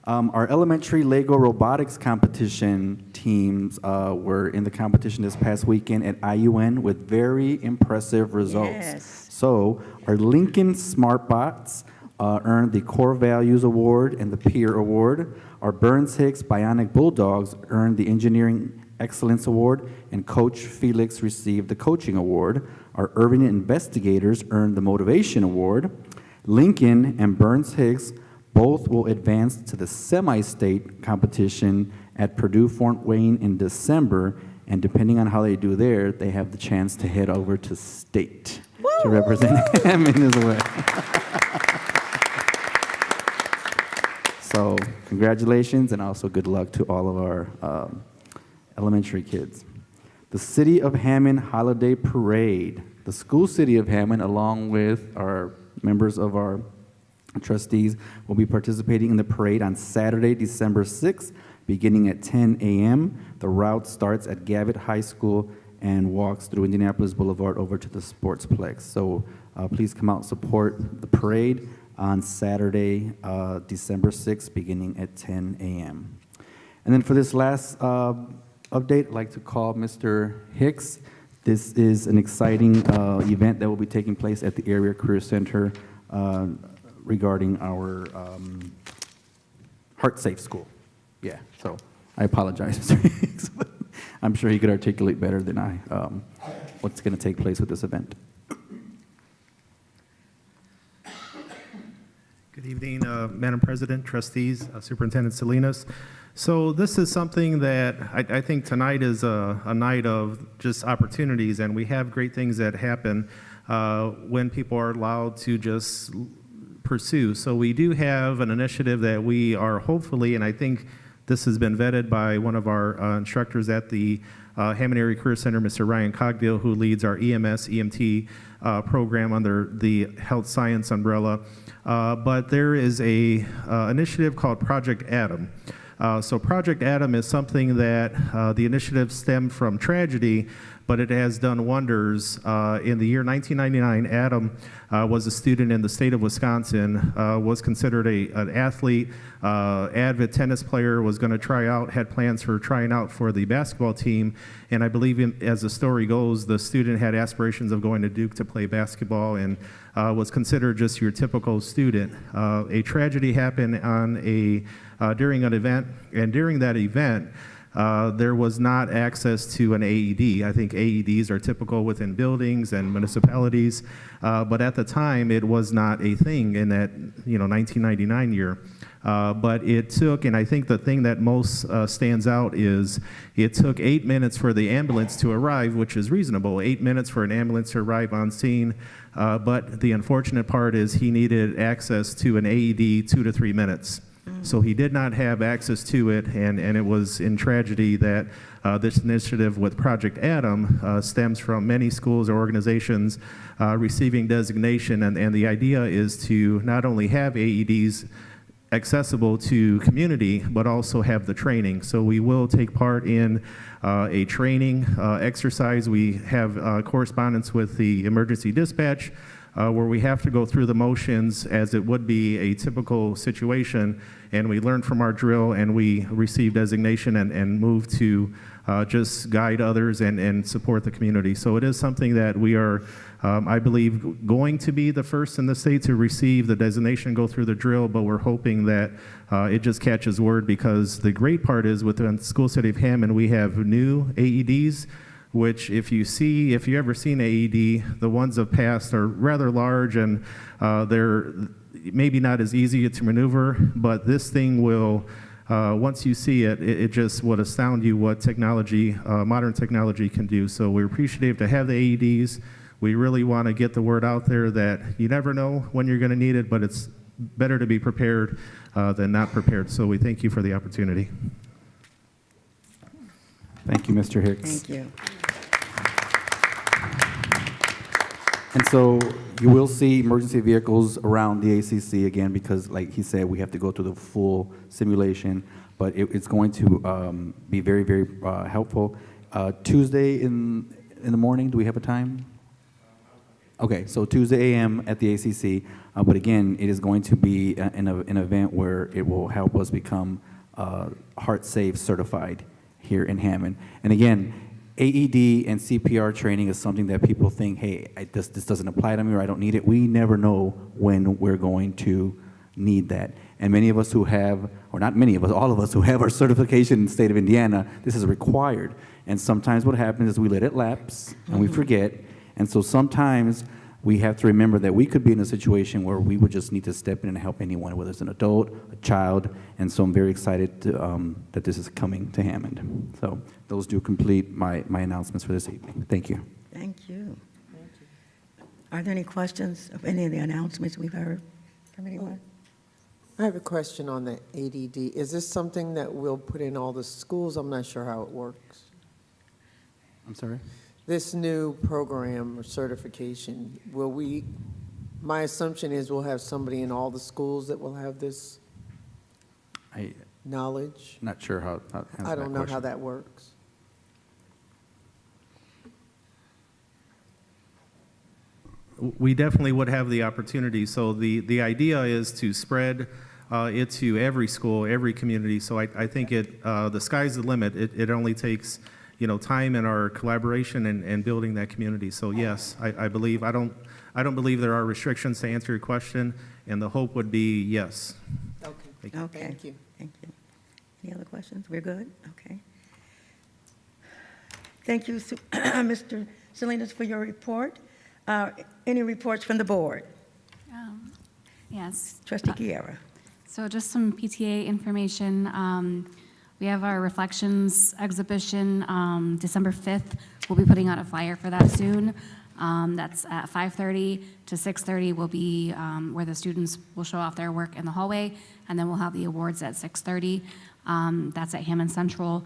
Our elementary Lego robotics competition teams were in the competition this past weekend at IUN with very impressive results. Yes. So our Lincoln SmartBots earned the Core Values Award and the Peer Award. Our Burns Hicks Bionic Bulldogs earned the Engineering Excellence Award, and Coach Felix received the Coaching Award. Our Irving Investigators earned the Motivation Award. Lincoln and Burns Hicks both will advance to the semi-state competition at Purdue Fort Wayne in December, and depending on how they do there, they have the chance to head over to state. to represent Hammond as well. So congratulations and also good luck to all of our elementary kids. The City of Hammond Holiday Parade. The school city of Hammond, along with our members of our trustees, will be participating in the parade on Saturday, December 6th, beginning at 10 a.m. The route starts at Gavitt High School and walks through Indianapolis Boulevard over to the Sportsplex. So please come out and support the parade on Saturday, December 6th, beginning at 10 a.m. And then for this last update, I'd like to call Mr. Hicks. This is an exciting event that will be taking place at the Area Career Center regarding our Heart Safe School. Yeah, so I apologize, Mr. Hicks, but I'm sure he could articulate better than I what's going to take place with this event. Good evening, Madam President, trustees, Superintendent Salinas. So this is something that I think tonight is a night of just opportunities, and we have great things that happen when people are allowed to just pursue. So we do have an initiative that we are hopefully, and I think this has been vetted by one of our instructors at the Hammond Area Career Center, Mr. Ryan Cogdill, who leads our EMS, EMT program under the health science umbrella. But there is a initiative called Project Adam. So Project Adam is something that the initiative stemmed from tragedy, but it has done wonders. In the year 1999, Adam was a student in the state of Wisconsin, was considered an athlete, avid tennis player, was going to try out, had plans for trying out for the basketball team, and I believe as the story goes, the student had aspirations of going to Duke to play basketball and was considered just your typical student. A tragedy happened on during an event, and during that event, there was not access to an AED. I think AEDs are typical within buildings and municipalities, but at the time it was not a thing in that 1999 year. But it took, and I think the thing that most stands out is it took 8 minutes for the ambulance to arrive, which is reasonable, 8 minutes for an ambulance to arrive on scene. But the unfortunate part is he needed access to an AED 2 to 3 minutes. So he did not have access to it, and it was in tragedy that this initiative with Project Adam stems from many schools or organizations receiving designation, and the idea is to not only have AEDs accessible to community, but also have the training. So we will take part in a training exercise. We have correspondence with the emergency dispatch, where we have to go through the motions as it would be a typical situation, and we learn from our drill, and we receive designation and move to just guide others and support the community. So it is something that we are, I believe, going to be the first in the state to receive the designation, go through the drill, but we're hoping that it just catches word, because the great part is within the school city of Hammond, we have new AEDs, which if you ever seen AED, the ones of past are rather large, and they're maybe not as easy to maneuver, but this thing will, once you see it, it just would astound you what technology, modern technology can do. So we're appreciative to have the AEDs. We really want to get the word out there that you never know when you're going to need it, but it's better to be prepared than not prepared. So we thank you for the opportunity. Thank you, Mr. Hicks. Thank you. And so you will see emergency vehicles around the ACC again, because like he said, we have to go through the full simulation, but it's going to be very, very helpful. Tuesday in the morning, do we have a time? Okay, so Tuesday a.m. at the ACC, but again, it is going to be an event where it will help us become Heart Safe certified here in Hammond. And again, AED and CPR training is something that people think, hey, this doesn't apply to me, or I don't need it. We never know when we're going to need that. And many of us who have, or not many of us, all of us who have our certification in the state of Indiana, this is required. And sometimes what happens is we let it lapse and we forget. And so sometimes we have to remember that we could be in a situation where we would just need to step in and help anyone, whether it's an adult, a child, and so I'm very excited to, that this is coming to Hammond. So those do complete my announcements for this evening. Thank you. Thank you. Are there any questions of any of the announcements we've heard from anyone? I have a question on the ADD. Is this something that we'll put in all the schools? I'm not sure how it works. I'm sorry? This new program or certification, my assumption is we'll have somebody in all the schools that will have this knowledge? Not sure how to answer I don't know how question. that works. We definitely would have the opportunity. So the idea is to spread it to every school, every community. So I think the sky's the limit. It only takes, time in our collaboration and building that community. So yes, I believe, I don't believe there are restrictions to answer your question, and the hope would be yes. Okay. Okay. Thank you. Thank you. Any other questions? We're good? Okay. Thank you, Mr. Salinas, for your report. Any reports from the board? Yes. Trustee Guerra. So just some PTA information. We have our Reflections exhibition, December 5th. We'll be putting out a flyer for that soon. That's at 5:30 to 6:30 will be where the students will show off their work in the hallway, and then we'll have the awards at 6:30. That's at Hammond Central.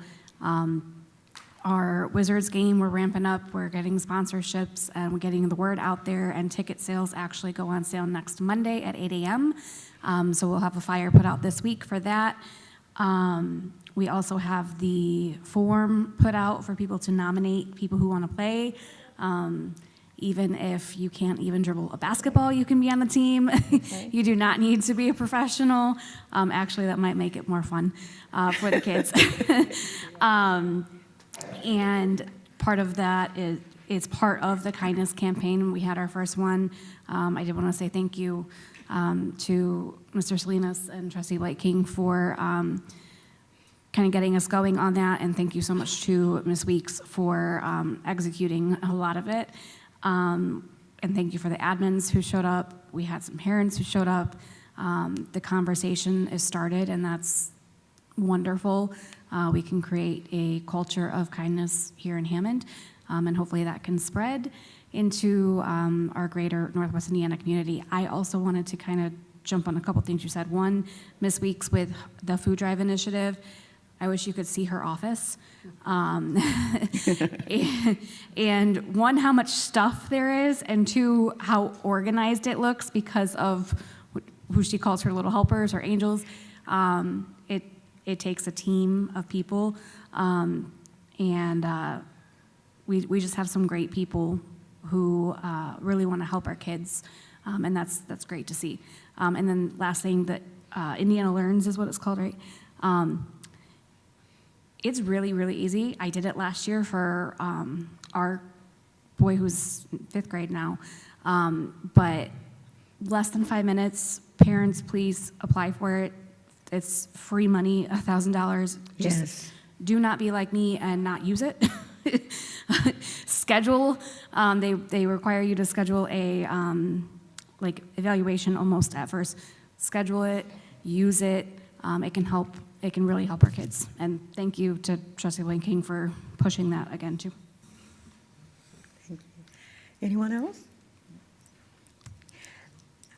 Our Wizards game, we're ramping up. We're getting sponsorships, and we're getting the word out there, and ticket sales actually go on sale next Monday at 8 a.m. So we'll have a flyer put out this week for that. We also have the form put out for people to nominate people who want to play. Even if you can't even dribble a basketball, you can be on the team. Okay. You do not need to be a professional. Actually, that might make it more fun for the kids. And part of that is part of the kindness campaign. We had our first one. I did want to say thank you to Mr. Salinas and Trustee Blake King for kind of getting us going on that, and thank you so much to Ms. Weeks for executing a lot of it. And thank you for the admins who showed up. We had some parents who showed up. The conversation is started, and that's wonderful. We can create a culture of kindness here in Hammond, and hopefully that can spread into our greater Northwest Indiana community. I also wanted to kind of jump on a couple things you said. One, Ms. Weeks with the food drive initiative. I wish you could see her office. And one, how much stuff there is, and two, how organized it looks because of who she calls her little helpers or angels. It takes a team of people, and we just have some great people who really want to help our kids, and that's great to see. And then last thing, that Indiana Learns is what it's called, right? It's really, really easy. I did it last year for our boy who's in 5th grade now, but less than 5 minutes. Parents, please apply for it. It's free money, $1,000. Yes. Just do not be like me and not use it. Schedule. They require you to schedule a like evaluation almost at first. Schedule it. Use it. It can help. It can really help our kids. And thank you to Trustee Blake King for pushing that again too. Thank you. Anyone else?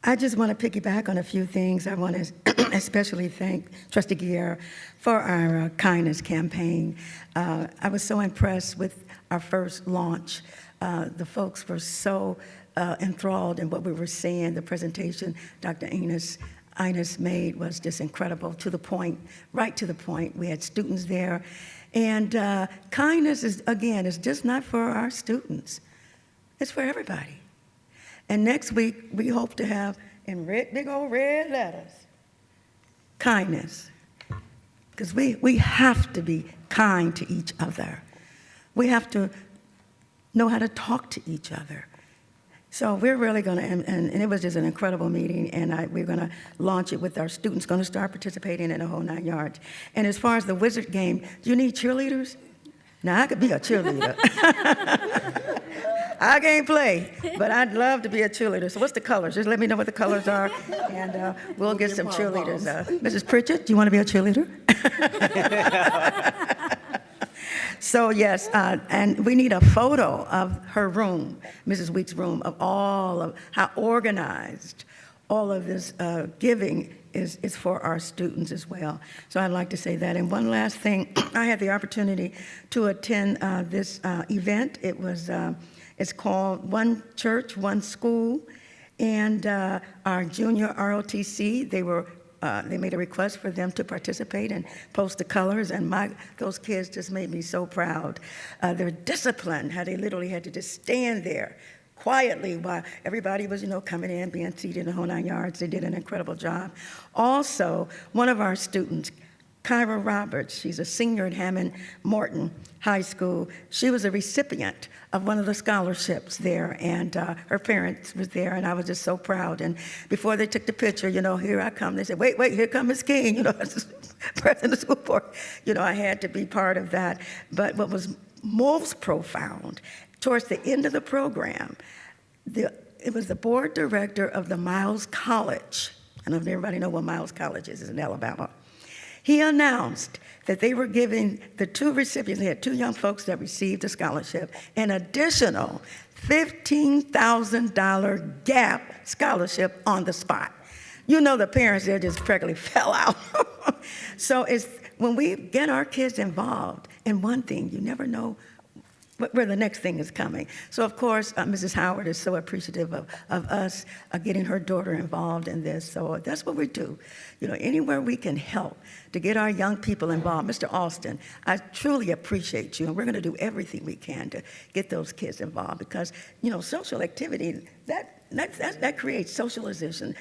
I just want to piggyback on a few things. I want to especially thank Trustee Guerra for our kindness campaign. I was so impressed with our first launch. The folks were so enthralled in what we were seeing. The presentation Dr. Ines made was just incredible, to the point, right to the point. We had students there. And kindness is just not for our students. It's for everybody. And next week, we hope to have in big old red letters, kindness. Because we have to be kind to each other. We have to know how to talk to each other. So we're really going to, and it was just an incredible meeting, and we're going to launch it with our students going to start participating in the whole 9 yards. And as far as the Wizard game, do you need cheerleaders? Now, I could be a cheerleader. I can't play, but I'd love to be a cheerleader. So what's the colors? Just let me know what the colors are, and we'll get some cheerleaders. Mrs. Pritchett, do you want to be a cheerleader? So yes, and we need a photo of her room, Mrs. Weeks' room, of all of how organized all of this giving is for our students as well. So I'd like to say that. And one last thing, I had the opportunity to attend this event. It's called One Church, One School, and our junior ROTC, they made a request for them to participate and post the colors, and those kids just made me so proud. Their discipline, how they literally had to just stand there quietly while everybody was, coming in, being seated in the whole 9 yards. They did an incredible job. Also, one of our students, Kyra Roberts, she's a senior at Hammond Morton High School. She was a recipient of one of the scholarships there, and her parents was there, and I was just so proud. And before they took the picture, here I come. They said, wait, here comes Ms. King, as president of the school board. I had to be part of that. But what was most profound, towards the end of the program, it was the board director of the Miles College. I don't know if everybody know what Miles College is in Alabama. He announced that they were giving the two recipients, they had two young folks that received a scholarship, an additional $15,000 gap scholarship on the spot. The parents there just practically fell out. So it's when we get our kids involved in one thing, you never know where the next thing is coming. So, of course, Mrs. Howard is so appreciative of us getting her daughter involved in this. So that's what we do. Anywhere we can help to get our young people involved. Mr. Alston, I truly appreciate you, and we're going to do everything we can to get those kids involved because, social activity, that creates socialization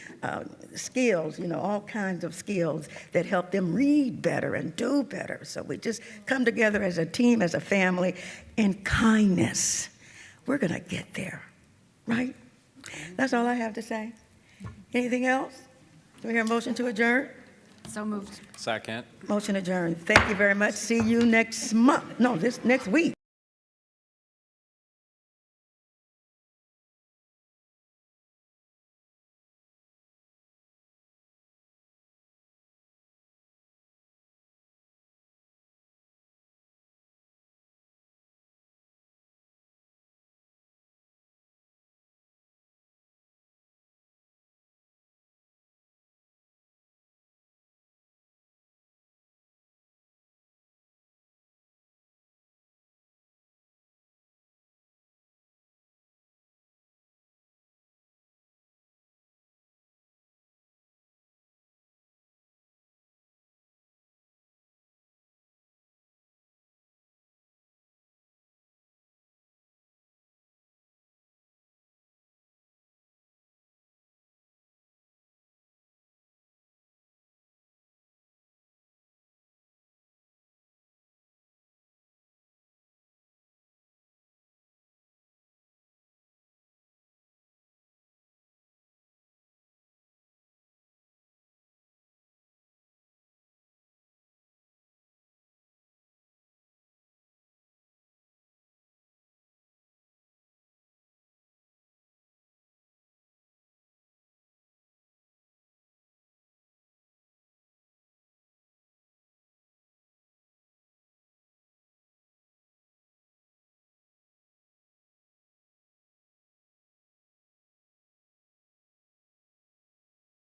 skills, all kinds of skills that help them read better and do better. So we just come together as a team, as a family, in kindness. We're going to get there, right? That's all I have to say. Anything else? Do we hear a motion to adjourn? So moved. Second. Motion adjourned. Thank you very much. See you next month. No, next week.